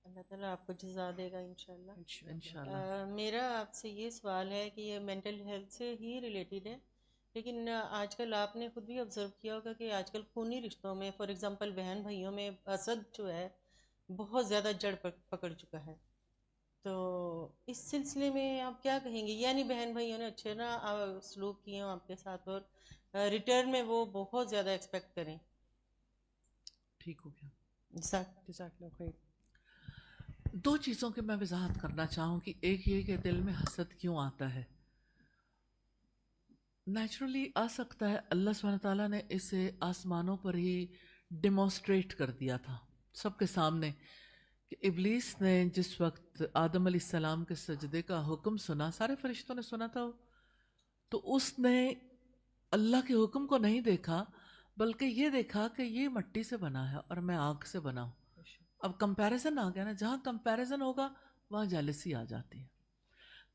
اللہ تعالیٰ آپ کو جزا دے گا انشاءاللہ. انشاءاللہ. میرا آپ سے یہ سوال ہے کہ یہ مینٹل ہیلتھ سے ہی ریلیٹڈ ہے, لیکن آج کل آپ نے خود بھی آبزرو کیا ہوگا کہ آج کل خونی رشتوں میں فار ایگزامپل بہن بھائیوں میں حسد جو ہے بہت زیادہ جڑ پکڑ چکا ہے. تو اس سلسلے میں آپ کیا کہیں گے؟ یعنی بہن بھائیوں نے اچھے نا سلوک کیے ہوں آپ کے ساتھ اور ریٹرن میں وہ بہت زیادہ ایکسپیکٹ کریں. ٹھیک ہو گیا. جزاک اللہ خیر. دو چیزوں کی میں وضاحت کرنا چاہوں کہ ایک یہ کہ دل میں حسد کیوں آتا ہے. نیچرلی آ سکتا ہے، اللہ سبحانہ تعالیٰ نے اسے آسمانوں پر ہی ڈیمونسٹریٹ کر دیا تھا سب کے سامنے، کہ ابلیس نے جس وقت آدم علیہ السلام کے سجدے کا حکم سنا، سارے فرشتوں نے سنا تھا، تو اس نے اللہ کے حکم کو نہیں دیکھا، بلکہ یہ دیکھا کہ یہ مٹی سے بنا ہے اور میں آگ سے بنا ہوں. اب کمپیریزن آ گیا نا، جہاں کمپیریزن ہوگا وہاں جالسی آ جاتی ہے.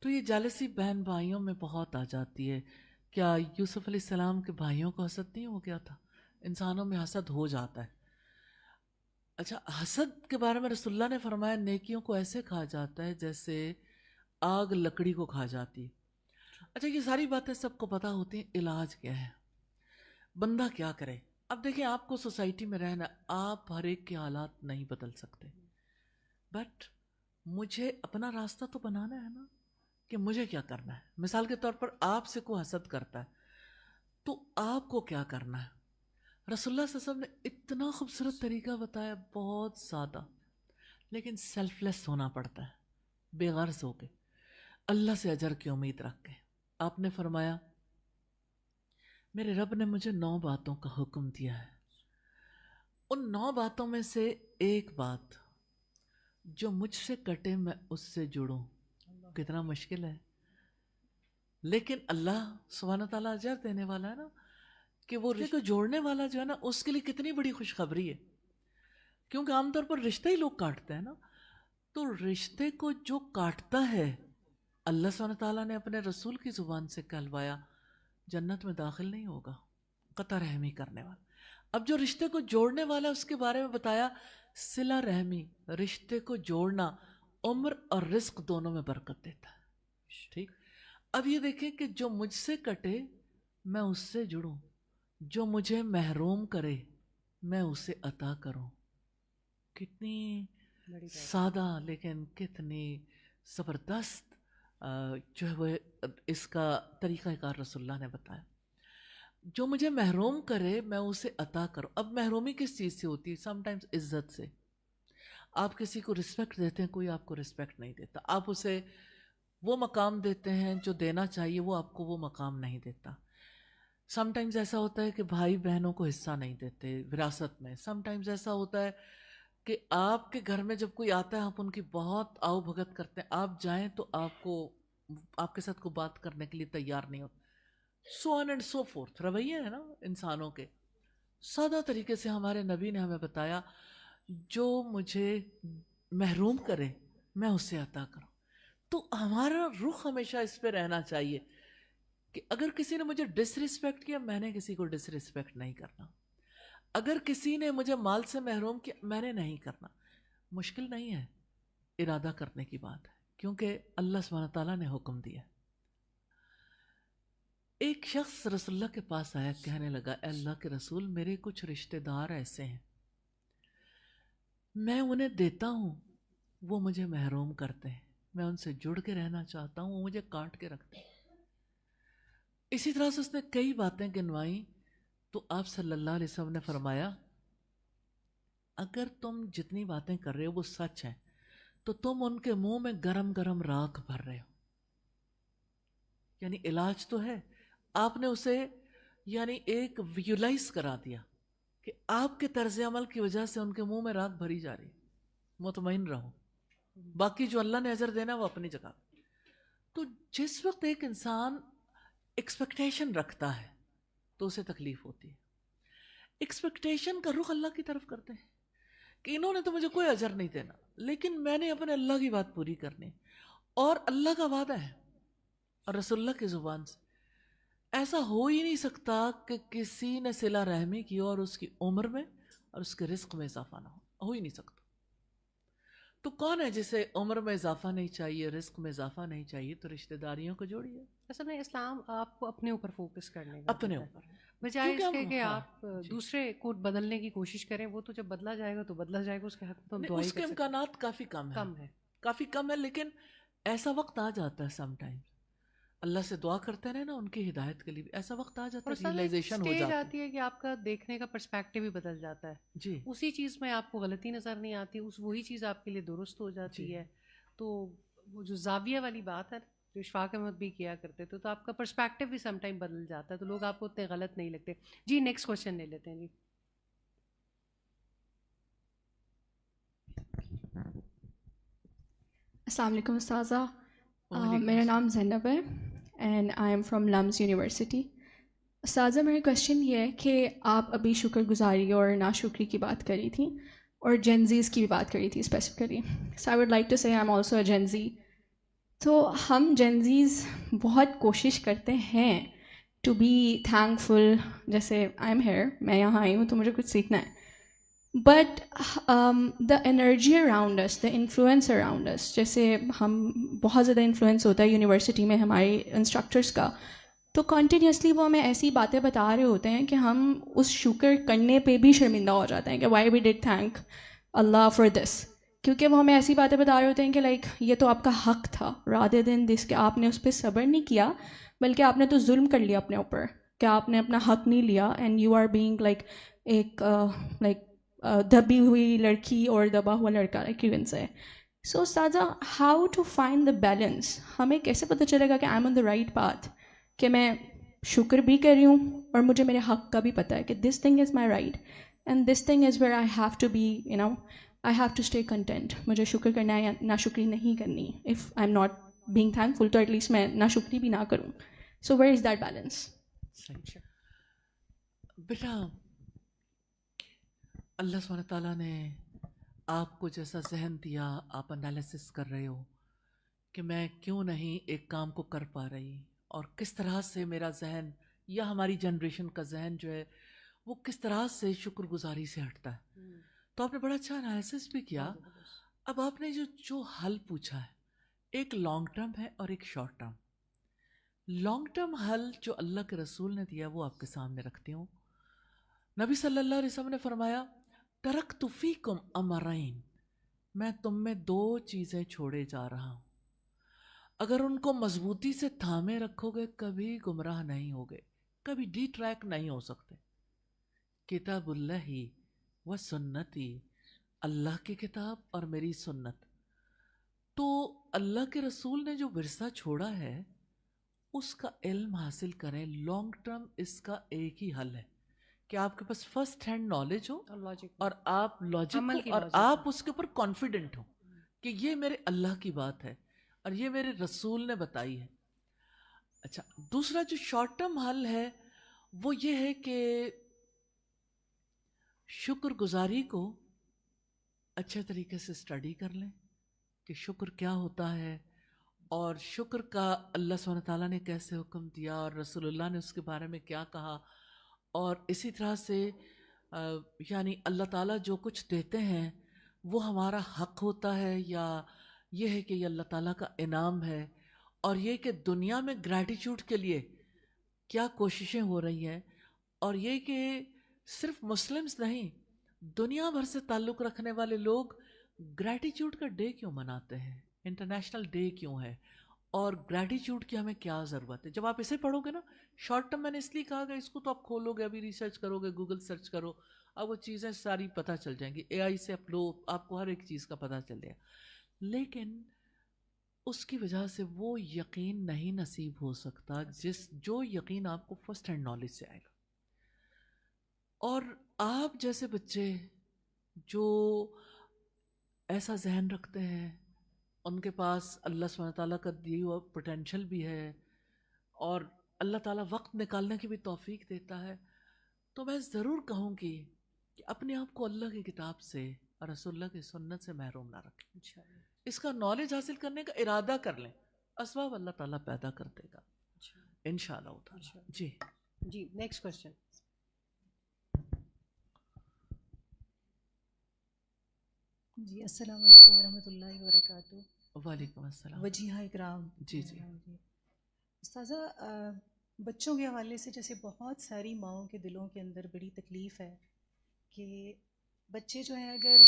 تو یہ جالسی بہن بھائیوں میں بہت آ جاتی ہے. کیا یوسف علیہ السلام کے بھائیوں کو حسد نہیں ہو گیا تھا؟ انسانوں میں حسد ہو جاتا ہے. اچھا، حسد کے بارے میں رسول اللہ نے فرمایا نیکیوں کو ایسے کھا جاتا ہے جیسے آگ لکڑی کو کھا جاتی ہے. اچھا، یہ ساری باتیں سب کو پتہ ہوتی ہیں، علاج کیا ہے، بندہ کیا کرے؟ اب دیکھیں، آپ کو سوسائٹی میں رہنا، آپ ہر ایک کے حالات نہیں بدل سکتے، بٹ مجھے اپنا راستہ تو بنانا ہے نا کہ مجھے کیا کرنا ہے. مثال کے طور پر آپ سے کوئی حسد کرتا ہے تو آپ کو کیا کرنا ہے. رسول اللہ صلی اللہ علیہ وسلم نے اتنا خوبصورت طریقہ بتایا، بہت سادہ، لیکن سیلف لیس ہونا پڑتا ہے، بے غرض ہو کے، اللہ سے اجر کی امید رکھ کے. آپ نے فرمایا میرے رب نے مجھے 9 باتوں کا حکم دیا ہے، ان 9 باتوں میں سے ایک بات جو مجھ سے کٹے میں اس سے جڑوں. کتنا مشکل ہے، لیکن اللہ سبحانہ تعالیٰ اجر دینے والا ہے نا، کہ وہ رشتے کو جوڑنے والا جو ہے نا، اس کے لیے کتنی بڑی خوشخبری ہے. کیونکہ عام طور پر رشتے ہی لوگ کاٹتے ہیں نا، تو رشتے کو جو کاٹتا ہے، اللہ سبحانہ تعالیٰ نے اپنے رسول کی زبان سے کہلوایا جنت میں داخل نہیں ہوگا، قطع رحمی کرنے والا. اب جو رشتے کو جوڑنے والا ہے اس کے بارے میں بتایا، صلہ رحمی، رشتے کو جوڑنا عمر اور رزق دونوں میں برکت دیتا ہے. ٹھیک، اب یہ دیکھیں کہ جو مجھ سے کٹے میں اس سے جڑوں، جو مجھے محروم کرے میں اسے عطا کروں. کتنی سادہ لیکن کتنی زبردست جو ہے وہ اس کا طریقہ کار رسول اللہ نے بتایا. جو مجھے محروم کرے میں اسے عطا کروں. اب محرومی کس چیز سے ہوتی ہے؟ سم ٹائمز عزت سے. آپ کسی کو رسپیکٹ دیتے ہیں، کوئی آپ کو رسپیکٹ نہیں دیتا، آپ اسے وہ مقام دیتے ہیں جو دینا چاہیے، وہ آپ کو وہ مقام نہیں دیتا. سم ٹائمز ایسا ہوتا ہے کہ بھائی بہنوں کو حصہ نہیں دیتے وراثت میں. سم ٹائمز ایسا ہوتا ہے کہ آپ کے گھر میں جب کوئی آتا ہے آپ ان کی بہت آؤ بھگت کرتے ہیں، آپ جائیں تو آپ کے ساتھ کوئی بات کرنے کے لیے تیار نہیں ہوتا. سو آن اینڈ سو فورتھ رویے ہیں نا انسانوں کے. سادہ طریقے سے ہمارے نبی نے ہمیں بتایا جو مجھے محروم کرے میں اسے عطا کروں. تو ہمارا رخ ہمیشہ اس پہ رہنا چاہیے کہ اگر کسی نے مجھے ڈس ریسپیکٹ کیا، میں نے کسی کو ڈس ریسپیکٹ نہیں کرنا. اگر کسی نے مجھے مال سے محروم کیا، میں نے نہیں کرنا. مشکل نہیں ہے، ارادہ کرنے کی بات ہے، کیونکہ اللہ سبحانہ تعالیٰ نے حکم دیا. ایک شخص رسول اللہ کے پاس آیا، کہنے لگا اے اللہ کے رسول، میرے کچھ رشتہ دار ایسے ہیں، میں انہیں دیتا ہوں، وہ مجھے محروم کرتے ہیں، میں ان سے جڑ کے رہنا چاہتا ہوں، وہ مجھے کاٹ کے رکھتے ہیں. اسی طرح سے اس نے کئی باتیں گنوائیں. تو آپ صلی اللہ علیہ وسلم نے فرمایا اگر تم جتنی باتیں کر رہے ہو وہ سچ ہیں تو تم ان کے منہ میں گرم گرم راکھ بھر رہے ہو. یعنی علاج تو ہے. آپ نے اسے یعنی ایک ویژولائز کرا دیا کہ آپ کے طرز عمل کی وجہ سے ان کے منہ میں راکھ بھری جا رہی. مطمئن رہو، باقی جو اللہ نے اجر دینا وہ اپنی جگہ. تو جس وقت ایک انسان ایکسپیکٹیشن رکھتا ہے تو اسے تکلیف ہوتی ہے. ایکسپیکٹیشن کا رخ اللہ کی طرف کرتے ہیں کہ انہوں نے تو مجھے کوئی اجر نہیں دینا، لیکن میں نے اپنے اللہ کی بات پوری کرنی. اور اللہ کا وعدہ ہے اور رسول اللہ کی زبان سے ایسا ہو ہی نہیں سکتا کہ کسی نے صلہ رحمی کی اور اس کی عمر میں اور اس کے رزق میں اضافہ نہ ہو ہی نہیں سکتا. تو کون ہے جسے عمر میں اضافہ نہیں چاہیے، رزق میں اضافہ نہیں چاہیے؟ تو رشتہ داریوں کو جوڑیے. اصل میں اسلام آپ کو اپنے اوپر فوکس کرنے کا اپنے کہتا ہے، اوپر، بجائے اس کے کہ ہاں آپ دوسرے کو بدلنے کی کوشش کریں. وہ تو جب بدلا جائے گا تو بدلا جائے گا، اس کے حق میں تو ہم دعا ہی اس کے کر سکتے ہیں. امکانات کافی کم کم ہے. کافی کم ہے. لیکن ایسا وقت آ جاتا ہے سم ٹائم. اللہ سے دعا کرتے رہے نا ان کی ہدایت کے لیے بھی. ایسا وقت آ جاتا اور ہے ریئلائزیشن ہو اسٹیج جاتی آتی ہے کہ آپ کا دیکھنے کا پرسپیکٹیو بھی بدل جاتا ہے. جی اسی چیز میں آپ کو غلطی نظر نہیں آتی, وہی چیز آپ کے لیے درست ہو جاتی ہے. تو وہ جو زاویہ والی بات ہے جو اشفاق احمد بھی کیا کرتے تھے, تو آپ کا پرسپیکٹیو بھی سم ٹائم بدل جاتا ہے, تو لوگ آپ کو اتنے غلط نہیں لگتے. جی نیکسٹ کوشچن لے لیتے ہیں. جی السلام علیکم استاذہ. وعلیکم میرا السلام. نام زینب ہے and I am from LUMS university. استاذہ میرا کویشچن یہ ہے کہ آپ ابھی شکر گزاری اور ناشکری کی بات کری تھیں اور جینزیز کی بھی بات کری تھی specifically. So I would like to say I am also a Gen Z. تو ہم جینزیز بہت کوشش کرتے ہیں ٹو بی تھینک فل, جیسے آئی ایم ہیئر, میں یہاں آئی ہوں تو مجھے کچھ سیکھنا ہے. But the energy around us, the influence around us, جیسے ہم بہت زیادہ انفلوئنس ہوتا ہے یونیورسٹی میں ہمارے انسٹرکٹرس کا, تو کنٹینیوسلی وہ ہمیں ایسی باتیں بتا رہے ہوتے ہیں کہ ہم اس شکر کرنے پہ بھی شرمندہ ہو جاتے ہیں کہ why we did thank Allah for this, کیونکہ وہ ہمیں ایسی باتیں بتا رہے ہوتے ہیں کہ لائک یہ تو آپ کا حق تھا, رادر دین دس کہ آپ نے اس پہ صبر نہیں کیا بلکہ آپ نے تو ظلم کر لیا اپنے اوپر, کہ آپ نے اپنا حق نہیں لیا and you are being like ایک لائک دبی ہوئی لڑکی اور دبا ہوا لڑکا like you can say. So استاذہ how to find the balance, ہمیں کیسے پتہ چلے گا کہ I am on the right path, کہ میں شکر بھی کر رہی ہوں اور مجھے میرے حق کا بھی پتہ ہے کہ this thing is my right and this thing is where I have to be you know I have to stay content. مجھے شکر کرنا ہے یا ناشکری نہیں کرنی. If I am not being thankful تو ایٹ لیسٹ میں ناشکری بھی نہ کروں. So where is that balance? بیٹا اللہ سبحانہ تعالیٰ نے آپ کو جیسا ذہن دیا, آپ انالیسس کر رہے ہو کہ میں کیوں نہیں ایک کام کو کر پا رہی, اور کس طرح سے میرا ذہن یا ہماری جنریشن کا ذہن جو ہے وہ کس طرح سے شکر گزاری سے ہٹتا ہے. تو آپ نے بڑا اچھا انالیسس بھی کیا. اب آپ نے جو حل پوچھا ہے, ایک لانگ ٹرم ہے اور ایک شارٹ ٹرم. لانگ ٹرم حل جو اللہ کے رسول نے دیا وہ آپ کے سامنے رکھتی ہوں. نبی صلی اللہ علیہ وسلم نے فرمایا ترکت فیکم امرین, میں تم میں 2 چیزیں چھوڑے جا رہا ہوں, اگر ان کو مضبوطی سے تھامے رکھو گے کبھی گمراہ نہیں ہوگے, کبھی ڈی ٹریک نہیں ہو سکتے. کتاب اللہ و سنتی, اللہ کی کتاب اور میری سنت. تو اللہ کے رسول نے جو ورثہ چھوڑا ہے اس کا علم حاصل کریں. لانگ ٹرم اس کا ایک ہی حل ہے کہ آپ کے پاس فرسٹ ہینڈ نالج ہو اور آپ لاجک اور آپ اس کے اوپر کانفیڈنٹ ہو کہ یہ میرے اللہ کی بات ہے اور یہ میرے رسول نے بتائی ہے. اچھا, دوسرا جو شارٹ ٹرم حل ہے وہ یہ ہے کہ شکر گزاری کو اچھے طریقے سے اسٹڈی کر لیں کہ شکر کیا ہوتا ہے اور شکر کا اللہ سبحانہ تعالیٰ نے کیسے حکم دیا اور رسول اللہ نے اس کے بارے میں کیا کہا. اور اسی طرح سے یعنی اللہ تعالیٰ جو کچھ دیتے ہیں وہ ہمارا حق ہوتا ہے یا یہ ہے کہ یہ اللہ تعالیٰ کا انعام ہے, اور یہ کہ دنیا میں گریٹیٹیوڈ کے لیے کیا کوششیں ہو رہی ہیں, اور یہ کہ صرف مسلمز نہیں دنیا بھر سے تعلق رکھنے والے لوگ گریٹیٹیوڈ کا ڈے کیوں مناتے ہیں, انٹرنیشنل ڈے کیوں ہے, اور گریٹیٹیوڈ کی ہمیں کیا ضرورت ہے. جب آپ اسے پڑھو گے نا, شارٹ ٹرم میں نے اس لیے کہا کہ اس کو تو آپ کھولو گے, ابھی ریسرچ کرو گے, گوگل سرچ کرو, اب وہ چیزیں ساری پتہ چل جائیں گی, اے آئی سے آپ کو ہر ایک چیز کا پتہ چل جائے گا. لیکن اس کی وجہ سے وہ یقین نہیں نصیب ہو سکتا جو یقین آپ کو فرسٹ ہینڈ نالج سے آئے گا. اور آپ جیسے بچے جو ایسا ذہن رکھتے ہیں, ان کے پاس اللہ سبحانہ تعالیٰ کا دی ہوا پوٹینشل بھی ہے اور اللہ تعالیٰ وقت نکالنے کی بھی توفیق دیتا ہے, تو میں ضرور کہوں گی کہ اپنے آپ کو اللہ کی کتاب سے اور رسول اللہ کی سنت سے محروم نہ رکھیں. اس کا نالج حاصل کرنے کا ارادہ کر لیں, اسباب اللہ تعالیٰ پیدا کر دے گا انشاءاللہ تعالیٰ. جی نیکسٹ کوشچن. جی السلام علیکم ورحمۃ اللہ وبرکاتہ. وعلیکم السلام. وجیہہ اکرام. جی استاذہ بچوں کے حوالے سے جیسے بہت ساری ماؤں کے دلوں کے اندر بڑی تکلیف ہے کہ بچے جو ہیں اگر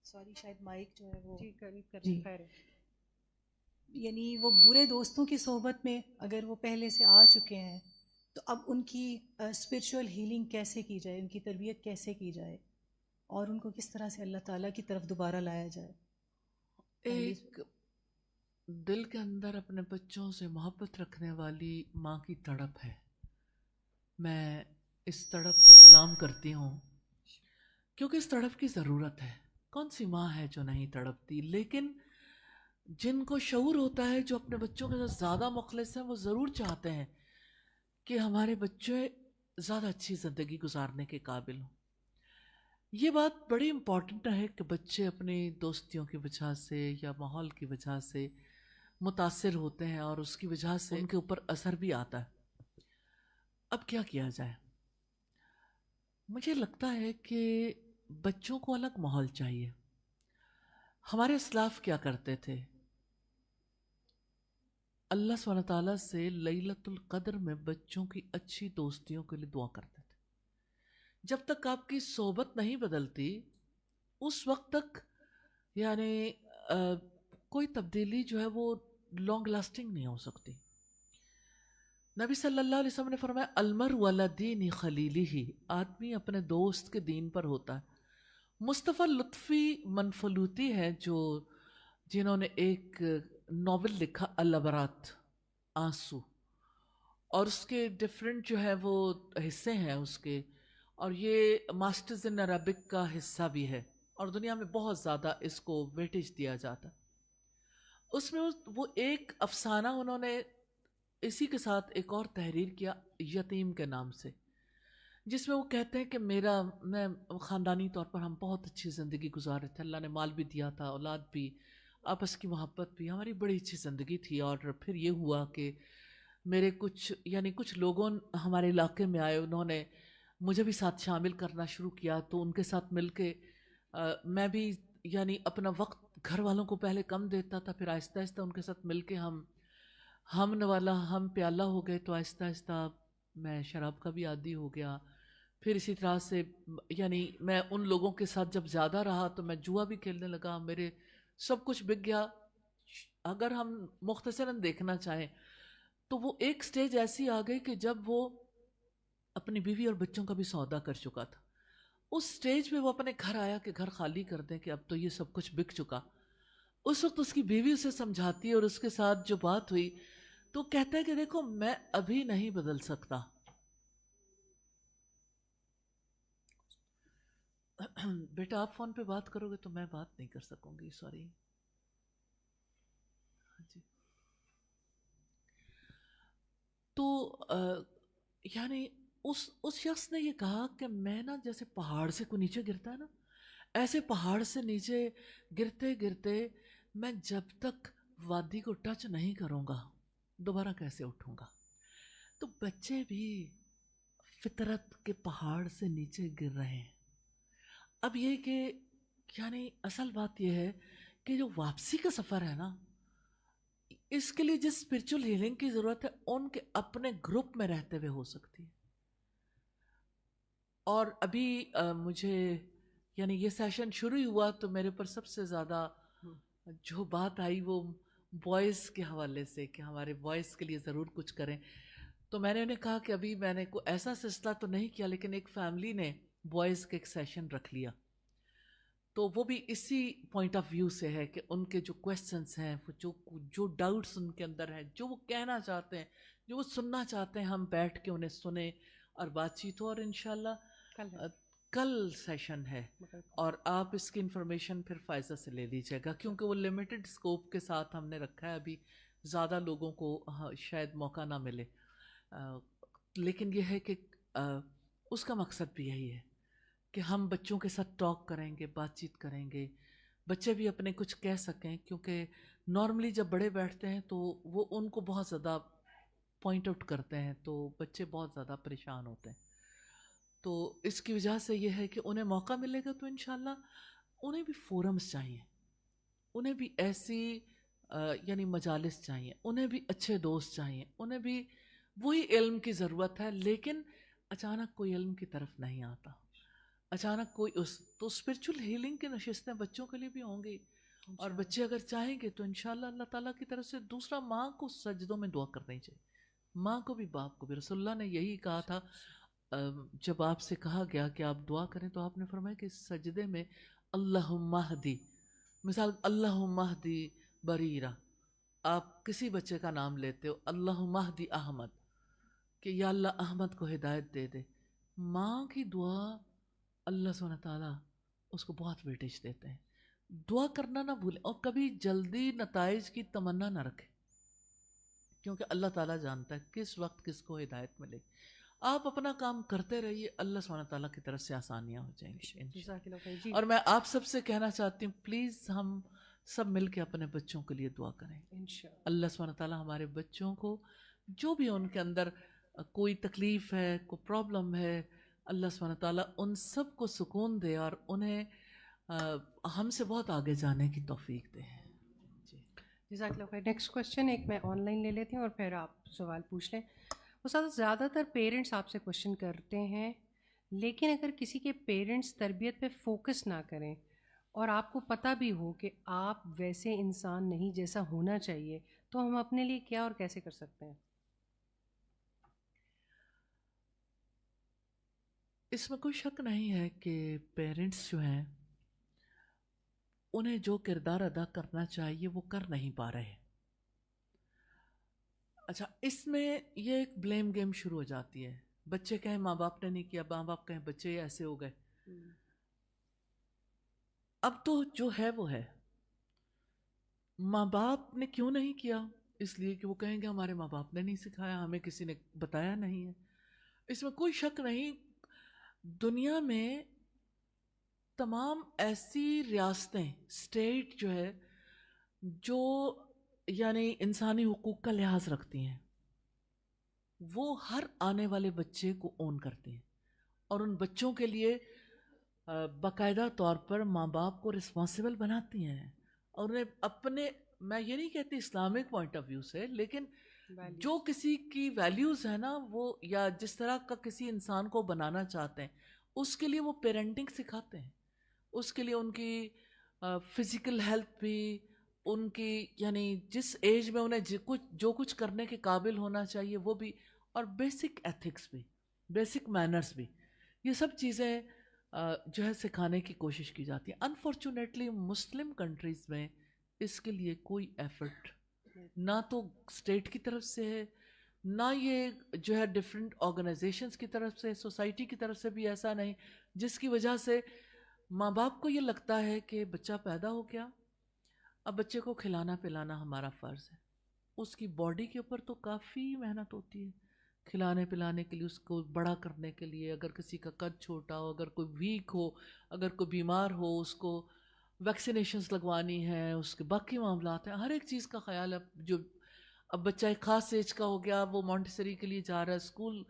سوری شاید مائک جو ہے وہ جی قریب جی خیر ہے. یعنی وہ برے دوستوں کی صحبت میں اگر وہ پہلے سے آ چکے ہیں تو اب ان کی اسپرچول ہیلنگ کیسے کی جائے، ان کی تربیت کیسے کی جائے، اور ان کو کس طرح سے اللہ تعالیٰ کی طرف دوبارہ لایا جائے؟ ایک دل کے اندر اپنے بچوں سے محبت رکھنے والی ماں کی تڑپ ہے. میں اس تڑپ کو سلام کرتی ہوں کیونکہ اس تڑپ کی ضرورت ہے. کون سی ماں ہے جو نہیں تڑپتی؟ لیکن جن کو شعور ہوتا ہے، جو اپنے بچوں کے ساتھ زیادہ مخلص ہیں، وہ ضرور چاہتے ہیں کہ ہمارے بچے زیادہ اچھی زندگی گزارنے کے قابل ہوں. یہ بات بڑی امپورٹنٹ ہے کہ بچے اپنی دوستیوں کی وجہ سے یا ماحول کی وجہ سے متاثر ہوتے ہیں اور اس کی وجہ سے ان کے اوپر اثر بھی آتا ہے. اب کیا کیا جائے؟ مجھے لگتا ہے کہ بچوں کو الگ ماحول چاہیے. ہمارے اسلاف کیا کرتے تھے؟ اللہ سبحانہ تعالیٰ سے لیلۃ القدر میں بچوں کی اچھی دوستیوں کے لیے دعا کرتے تھے. جب تک آپ کی صحبت نہیں بدلتی اس وقت تک یعنی کوئی تبدیلی جو ہے وہ لانگ لاسٹنگ نہیں ہو سکتی. نبی صلی اللہ علیہ وسلم نے فرمایا المرء علی دین خلیلہ، آدمی اپنے دوست کے دین پر ہوتا ہے. مصطفیٰ لطفی منفلوطی ہے جنہوں نے ایک ناول لکھا العبرات، آنسو، اور اس کے ڈفرینٹ جو ہے وہ حصے ہیں اس کے، اور یہ ماسٹرز ان عربک کا حصہ بھی ہے اور دنیا میں بہت زیادہ اس کو ویٹیج دیا جاتا. اس میں وہ ایک افسانہ انہوں نے اسی کے ساتھ ایک اور تحریر کیا یتیم کے نام سے، جس میں وہ کہتے ہیں کہ میں خاندانی طور پر ہم بہت اچھی زندگی گزار رہے تھے، اللہ نے مال بھی دیا تھا، اولاد بھی، آپس کی محبت بھی، ہماری بڑی اچھی زندگی تھی. اور پھر یہ ہوا کہ میرے کچھ لوگوں ہمارے علاقے میں آئے، انہوں نے مجھے بھی ساتھ شامل کرنا شروع کیا، تو ان کے ساتھ مل کے میں بھی اپنا وقت گھر والوں کو پہلے کم دیتا تھا، پھر آہستہ آہستہ ان کے ساتھ مل کے ہم نوالا ہم پیالہ ہو گئے، تو آہستہ آہستہ میں شراب کا بھی عادی ہو گیا. پھر اسی طرح سے میں ان لوگوں کے ساتھ جب زیادہ رہا تو میں جوا بھی کھیلنے لگا، میرے سب کچھ بک گیا. اگر ہم مختصراً دیکھنا چاہیں تو وہ ایک سٹیج ایسی آ گئی کہ جب وہ اپنی بیوی اور بچوں کا بھی سودا کر چکا تھا. اس سٹیج پہ وہ اپنے گھر آیا کہ گھر خالی کر دیں کہ اب تو یہ سب کچھ بک چکا. اس وقت اس کی بیوی اسے سمجھاتی ہے اور اس کے ساتھ جو بات ہوئی تو کہتا ہے کہ دیکھو میں ابھی نہیں بدل سکتا. بیٹا آپ فون پہ بات کرو گے تو میں بات نہیں کر سکوں گی، سوری. جی. تو اس شخص نے یہ کہا کہ میں جیسے پہاڑ سے کوئی نیچے گرتا ہے نا، ایسے پہاڑ سے نیچے گرتے گرتے میں جب تک وادی کو ٹچ نہیں کروں گا دوبارہ کیسے اٹھوں گا. تو بچے بھی فطرت کے پہاڑ سے نیچے گر رہے ہیں. اب یہ کہ اصل بات یہ ہے کہ جو واپسی کا سفر ہے نا، اس کے لیے جس اسپرچل ہیلنگ کی ضرورت ہے ان کے اپنے گروپ میں رہتے ہوئے ہو سکتی ہے. اور ابھی مجھے یہ سیشن شروع ہوا تو میرے پر سب سے زیادہ جو بات آئی وہ بوائز کے حوالے سے کہ ہمارے بوائز کے لیے ضرور کچھ کریں. تو میں نے انہیں کہا کہ ابھی میں نے کوئی ایسا سلسلہ تو نہیں کیا، لیکن ایک فیملی نے بوائز کے ایک سیشن رکھ لیا. تو وہ بھی اسی پوائنٹ آف ویو سے ہے کہ ان کے جو کویسچنس ہیں، جو ڈاؤٹس ان کے اندر ہیں، جو وہ کہنا چاہتے ہیں، جو وہ سننا چاہتے ہیں، ہم بیٹھ کے انہیں سنیں اور بات چیت ہو. اور انشاءاللہ کل سیشن ہے اور آپ اس کی انفارمیشن پھر فائزہ سے لے لیجیے گا، کیونکہ وہ لمیٹڈ اسکوپ کے ساتھ ہم نے رکھا ہے. ابھی زیادہ لوگوں کو شاید موقع نہ ملے، لیکن یہ ہے کہ اس کا مقصد بھی یہی ہے کہ ہم بچوں کے ساتھ ٹاک کریں گے، بات چیت کریں گے، بچے بھی اپنے کچھ کہہ سکیں. کیونکہ نارملی جب بڑے بیٹھتے ہیں تو وہ ان کو بہت زیادہ پوائنٹ آؤٹ کرتے ہیں تو بچے بہت زیادہ پریشان ہوتے ہیں. تو اس کی وجہ سے یہ ہے کہ انہیں موقع ملے گا تو انشاءاللہ انہیں بھی فورمز چاہیے، انہیں بھی ایسی مجالس چاہیے، انہیں بھی اچھے دوست چاہیے، انہیں بھی وہی علم کی ضرورت ہے. لیکن اچانک کوئی علم کی طرف نہیں آتا، اچانک کوئی تو اسپرچل ہیلنگ کی نشستیں بچوں کے لیے بھی ہوں گی اور بچے اگر چاہیں گے تو انشاءاللہ اللہ تعالیٰ کی طرف سے دوسرا، ماں کو سجدوں میں دعا کرنی چاہیے، ماں کو بھی باپ کو بھی. رسول اللہ نے یہی کہا تھا جب آپ سے کہا گیا کہ آپ دعا کریں تو آپ نے فرمایا کہ سجدے میں اللہم اہدی، مثال اللہم اہدی بریرہ، آپ کسی بچے کا نام لیتے ہو اللہم اہدی احمد، کہ یا اللہ احمد کو ہدایت دے دے. ماں کی دعا اللہ سبحانہ تعالیٰ اس کو بہت ویٹیج دیتے ہیں. دعا کرنا نہ بھولیں اور کبھی جلدی نتائج کی تمنا نہ رکھیں، کیونکہ اللہ تعالیٰ جانتا ہے کس وقت کس کو ہدایت ملے. آپ اپنا کام کرتے رہیے، اللہ سبحانہ تعالیٰ کی طرف سے آسانیاں ہو جائیں گی انشاءاللہ. جزاک اللہ خیر. جی اور میں آپ سب سے کہنا چاہتی ہوں پلیز ہم سب مل کے اپنے بچوں کے لیے دعا کریں. انشاءاللہ. اللہ سبحانہ تعالیٰ ہمارے بچوں کو جو بھی ان کے اندر کوئی تکلیف ہے، کوئی پرابلم ہے، اللہ سبحانہ تعالیٰ ان سب کو سکون دے اور انہیں ہم سے بہت آگے جانے کی توفیق دے. جی جزاک اللہ خیر. نیکسٹ کوشچن ایک میں آن لائن لے لیتی ہوں اور پھر آپ سوال پوچھ لیں. استاد زیادہ تر پیرنٹس آپ سے کوشچن کرتے ہیں، لیکن اگر کسی کے پیرنٹس تربیت پہ فوکس نہ کریں اور آپ کو پتہ بھی ہو کہ آپ ویسے انسان نہیں جیسا ہونا چاہیے، تو ہم اپنے لیے کیا اور کیسے کر سکتے ہیں؟ اس میں کوئی شک نہیں ہے کہ پیرنٹس جو ہیں انہیں جو کردار ادا کرنا چاہیے وہ کر نہیں پا رہے. اچھا، اس میں یہ ایک بلیم گیم شروع ہو جاتی ہے. بچے کہیں ماں باپ نے نہیں کیا، ماں باپ کہیں بچے ایسے ہو گئے. اب تو جو ہے وہ ہے. ماں باپ نے کیوں نہیں کیا؟ اس لیے کہ وہ کہیں گے ہمارے ماں باپ نے نہیں سکھایا، ہمیں کسی نے بتایا نہیں ہے. اس میں کوئی شک نہیں، دنیا میں تمام ایسی ریاستیں، اسٹیٹ جو ہے جو یعنی انسانی حقوق کا لحاظ رکھتی ہیں، وہ ہر آنے والے بچے کو اون کرتی ہیں اور ان بچوں کے لیے باقاعدہ طور پر ماں باپ کو رسپانسیبل بناتی ہیں اور انہیں اپنے، میں یہ نہیں کہتی اسلامک پوائنٹ آف ویو سے، لیکن جو کسی کی ویلیوز ہیں نا وہ، یا جس طرح کا کسی انسان کو بنانا چاہتے ہیں اس کے لیے وہ پیرنٹنگ سکھاتے ہیں. اس کے لیے ان کی فزیکل ہیلتھ بھی، ان کی یعنی جس ایج میں انہیں جو کچھ کرنے کے قابل ہونا چاہیے وہ بھی، اور بیسک ایتھکس بھی، بیسک مینرز بھی، یہ سب چیزیں جو ہے سکھانے کی کوشش کی جاتی ہے. انفارچونیٹلی مسلم کنٹریز میں اس کے لیے کوئی ایفرٹ نہ تو اسٹیٹ کی طرف سے ہے، نہ یہ جو ہے ڈفرینٹ آرگنائزیشنز کی طرف سے، سوسائٹی کی طرف سے بھی ایسا نہیں، جس کی وجہ سے ماں باپ کو یہ لگتا ہے کہ بچہ پیدا ہو گیا، اب بچے کو کھلانا پلانا ہمارا فرض ہے. اس کی باڈی کے اوپر تو کافی محنت ہوتی ہے کھلانے پلانے کے لیے، اس کو بڑا کرنے کے لیے. اگر کسی کا قد چھوٹا ہو، اگر کوئی ویک ہو، اگر کوئی بیمار ہو، اس کو ویکسینیشنز لگوانی ہے، اس کے باقی معاملات ہیں، ہر ایک چیز کا خیال ہے. جو اب بچہ ایک خاص ایج کا ہو گیا، وہ مونٹیسری کے لیے جا رہا ہے، اسکول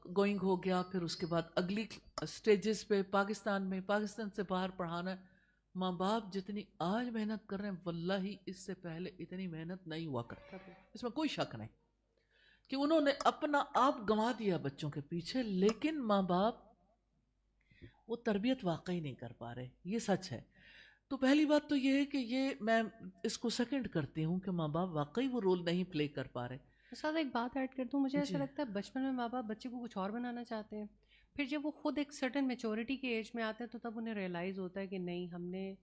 گوئنگ ہو گیا، پھر اس کے بعد اگلی سٹیجز پہ پاکستان سے باہر پڑھانا ہے. ماں باپ جتنی آج محنت کر رہے ہیں واللہ اس سے پہلے اتنی محنت نہیں ہوا کرتی. اس میں کوئی شک نہیں کہ انہوں نے اپنا آپ گنوا دیا بچوں کے پیچھے، لیکن ماں باپ وہ تربیت واقعی نہیں کر پا رہے، یہ سچ ہے. تو پہلی بات تو یہ ہے کہ یہ میں اس کو سیکنڈ کرتی ہوں کہ ماں باپ واقعی وہ رول نہیں پلے کر پا رہے. استاد ایک بات ایڈ کر دوں، مجھے ایسا لگتا ہے بچپن میں ماں باپ بچے کو کچھ اور بنانا چاہتے ہیں، پھر جب وہ خود ایک سرٹن میچورٹی کے ایج میں آتے ہیں تو تب انہیں ریئلائز ہوتا ہے کہ نہیں، ہم نے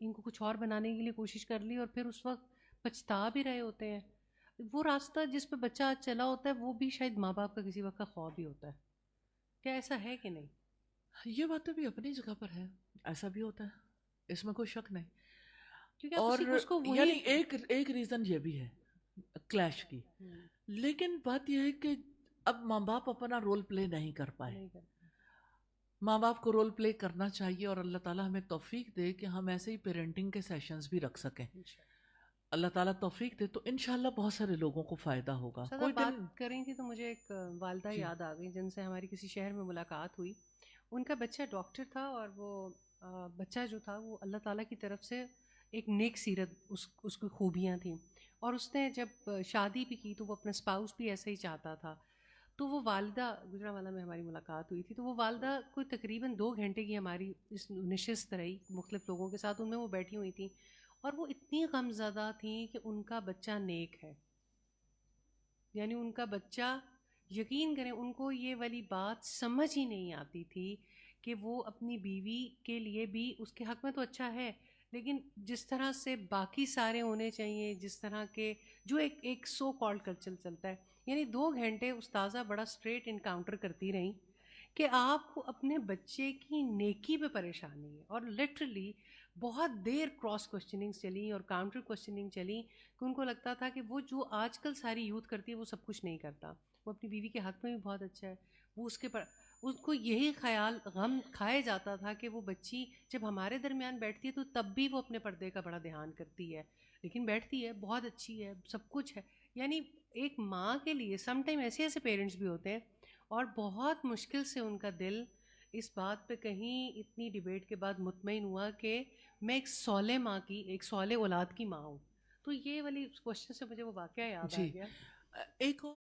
ان کو کچھ اور بنانے کے لیے کوشش کر لی، اور پھر اس وقت پچھتا بھی رہے ہوتے ہیں. وہ راستہ جس پہ بچہ آج چلا ہوتا ہے وہ بھی شاید ماں باپ کا کسی وقت کا خواب ہی ہوتا ہے. کیا ایسا ہے کہ نہیں؟ یہ باتیں بھی اپنی جگہ پر ہے، ایسا بھی ہوتا ہے، اس میں کوئی شک نہیں. کیونکہ اور اس کو یعنی ایک ریزن یہ بھی ہے کلیش کی، لیکن بات یہ ہے کہ اب ماں باپ اپنا رول پلے نہیں کر پائے. ماں باپ کو رول پلے کرنا چاہیے اور اللہ تعالیٰ ہمیں توفیق دے کہ ہم ایسے ہی پیرنٹنگ کے سیشنز بھی رکھ سکیں. اللہ تعالیٰ توفیق دے تو انشاءاللہ بہت سارے لوگوں کو فائدہ ہوگا. کوئی بات کریں تھی تو مجھے ایک والدہ یاد آ گئی جن سے ہماری کسی شہر میں ملاقات ہوئی. ان کا بچہ ڈاکٹر تھا اور وہ بچہ جو تھا وہ اللہ تعالیٰ کی طرف سے ایک نیک سیرت اس کی خوبیاں تھیں، اور اس نے جب شادی بھی کی تو وہ اپنا اسپاؤس بھی ایسے ہی چاہتا تھا. تو وہ والدہ، گجرانوالہ میں ہماری ملاقات ہوئی تھی، تو وہ والدہ کوئی تقریباً 2 گھنٹے کی ہماری اس نشست رہی مختلف لوگوں کے ساتھ، ان میں وہ بیٹھی ہوئی تھیں اور وہ اتنی غم زدہ تھیں کہ ان کا بچہ نیک ہے، یعنی ان کا بچہ، یقین کریں ان کو یہ والی بات سمجھ ہی نہیں آتی تھی کہ وہ اپنی بیوی کے لیے بھی اس کے حق میں تو اچھا ہے، لیکن جس طرح سے باقی سارے ہونے چاہیے، جس طرح کے جو ایک سو کالڈ کلچر چلتا ہے. یعنی 2 گھنٹے استاذہ بڑا اسٹریٹ انکاؤنٹر کرتی رہیں کہ آپ کو اپنے بچے کی نیکی پہ پریشانی ہے، اور لٹرلی بہت دیر کراس کوشچننگ چلی اور کاؤنٹر کوشچننگ چلی کہ ان کو لگتا تھا کہ وہ جو آج کل ساری یوتھ کرتی ہے وہ سب کچھ نہیں کرتا، وہ اپنی بیوی کے حق میں بھی بہت اچھا ہے، وہ اس کو یہی خیال غم کھائے جاتا تھا کہ وہ بچی جب ہمارے درمیان بیٹھتی ہے تو تب بھی وہ اپنے پردے کا بڑا دھیان کرتی ہے، لیکن بیٹھتی ہے بہت اچھی ہے، سب کچھ ہے. یعنی ایک ماں کے لیے سم ٹائم ایسے پیرنٹس بھی ہوتے ہیں، اور بہت مشکل سے ان کا دل اس بات پہ کہیں اتنی ڈیبیٹ کے بعد مطمئن ہوا کہ میں ایک صالح ماں کی، ایک صالح اولاد کی ماں ہوں. تو یہ والی کوشچن سے مجھے وہ واقعہ یاد آ جی گیا. ایک اور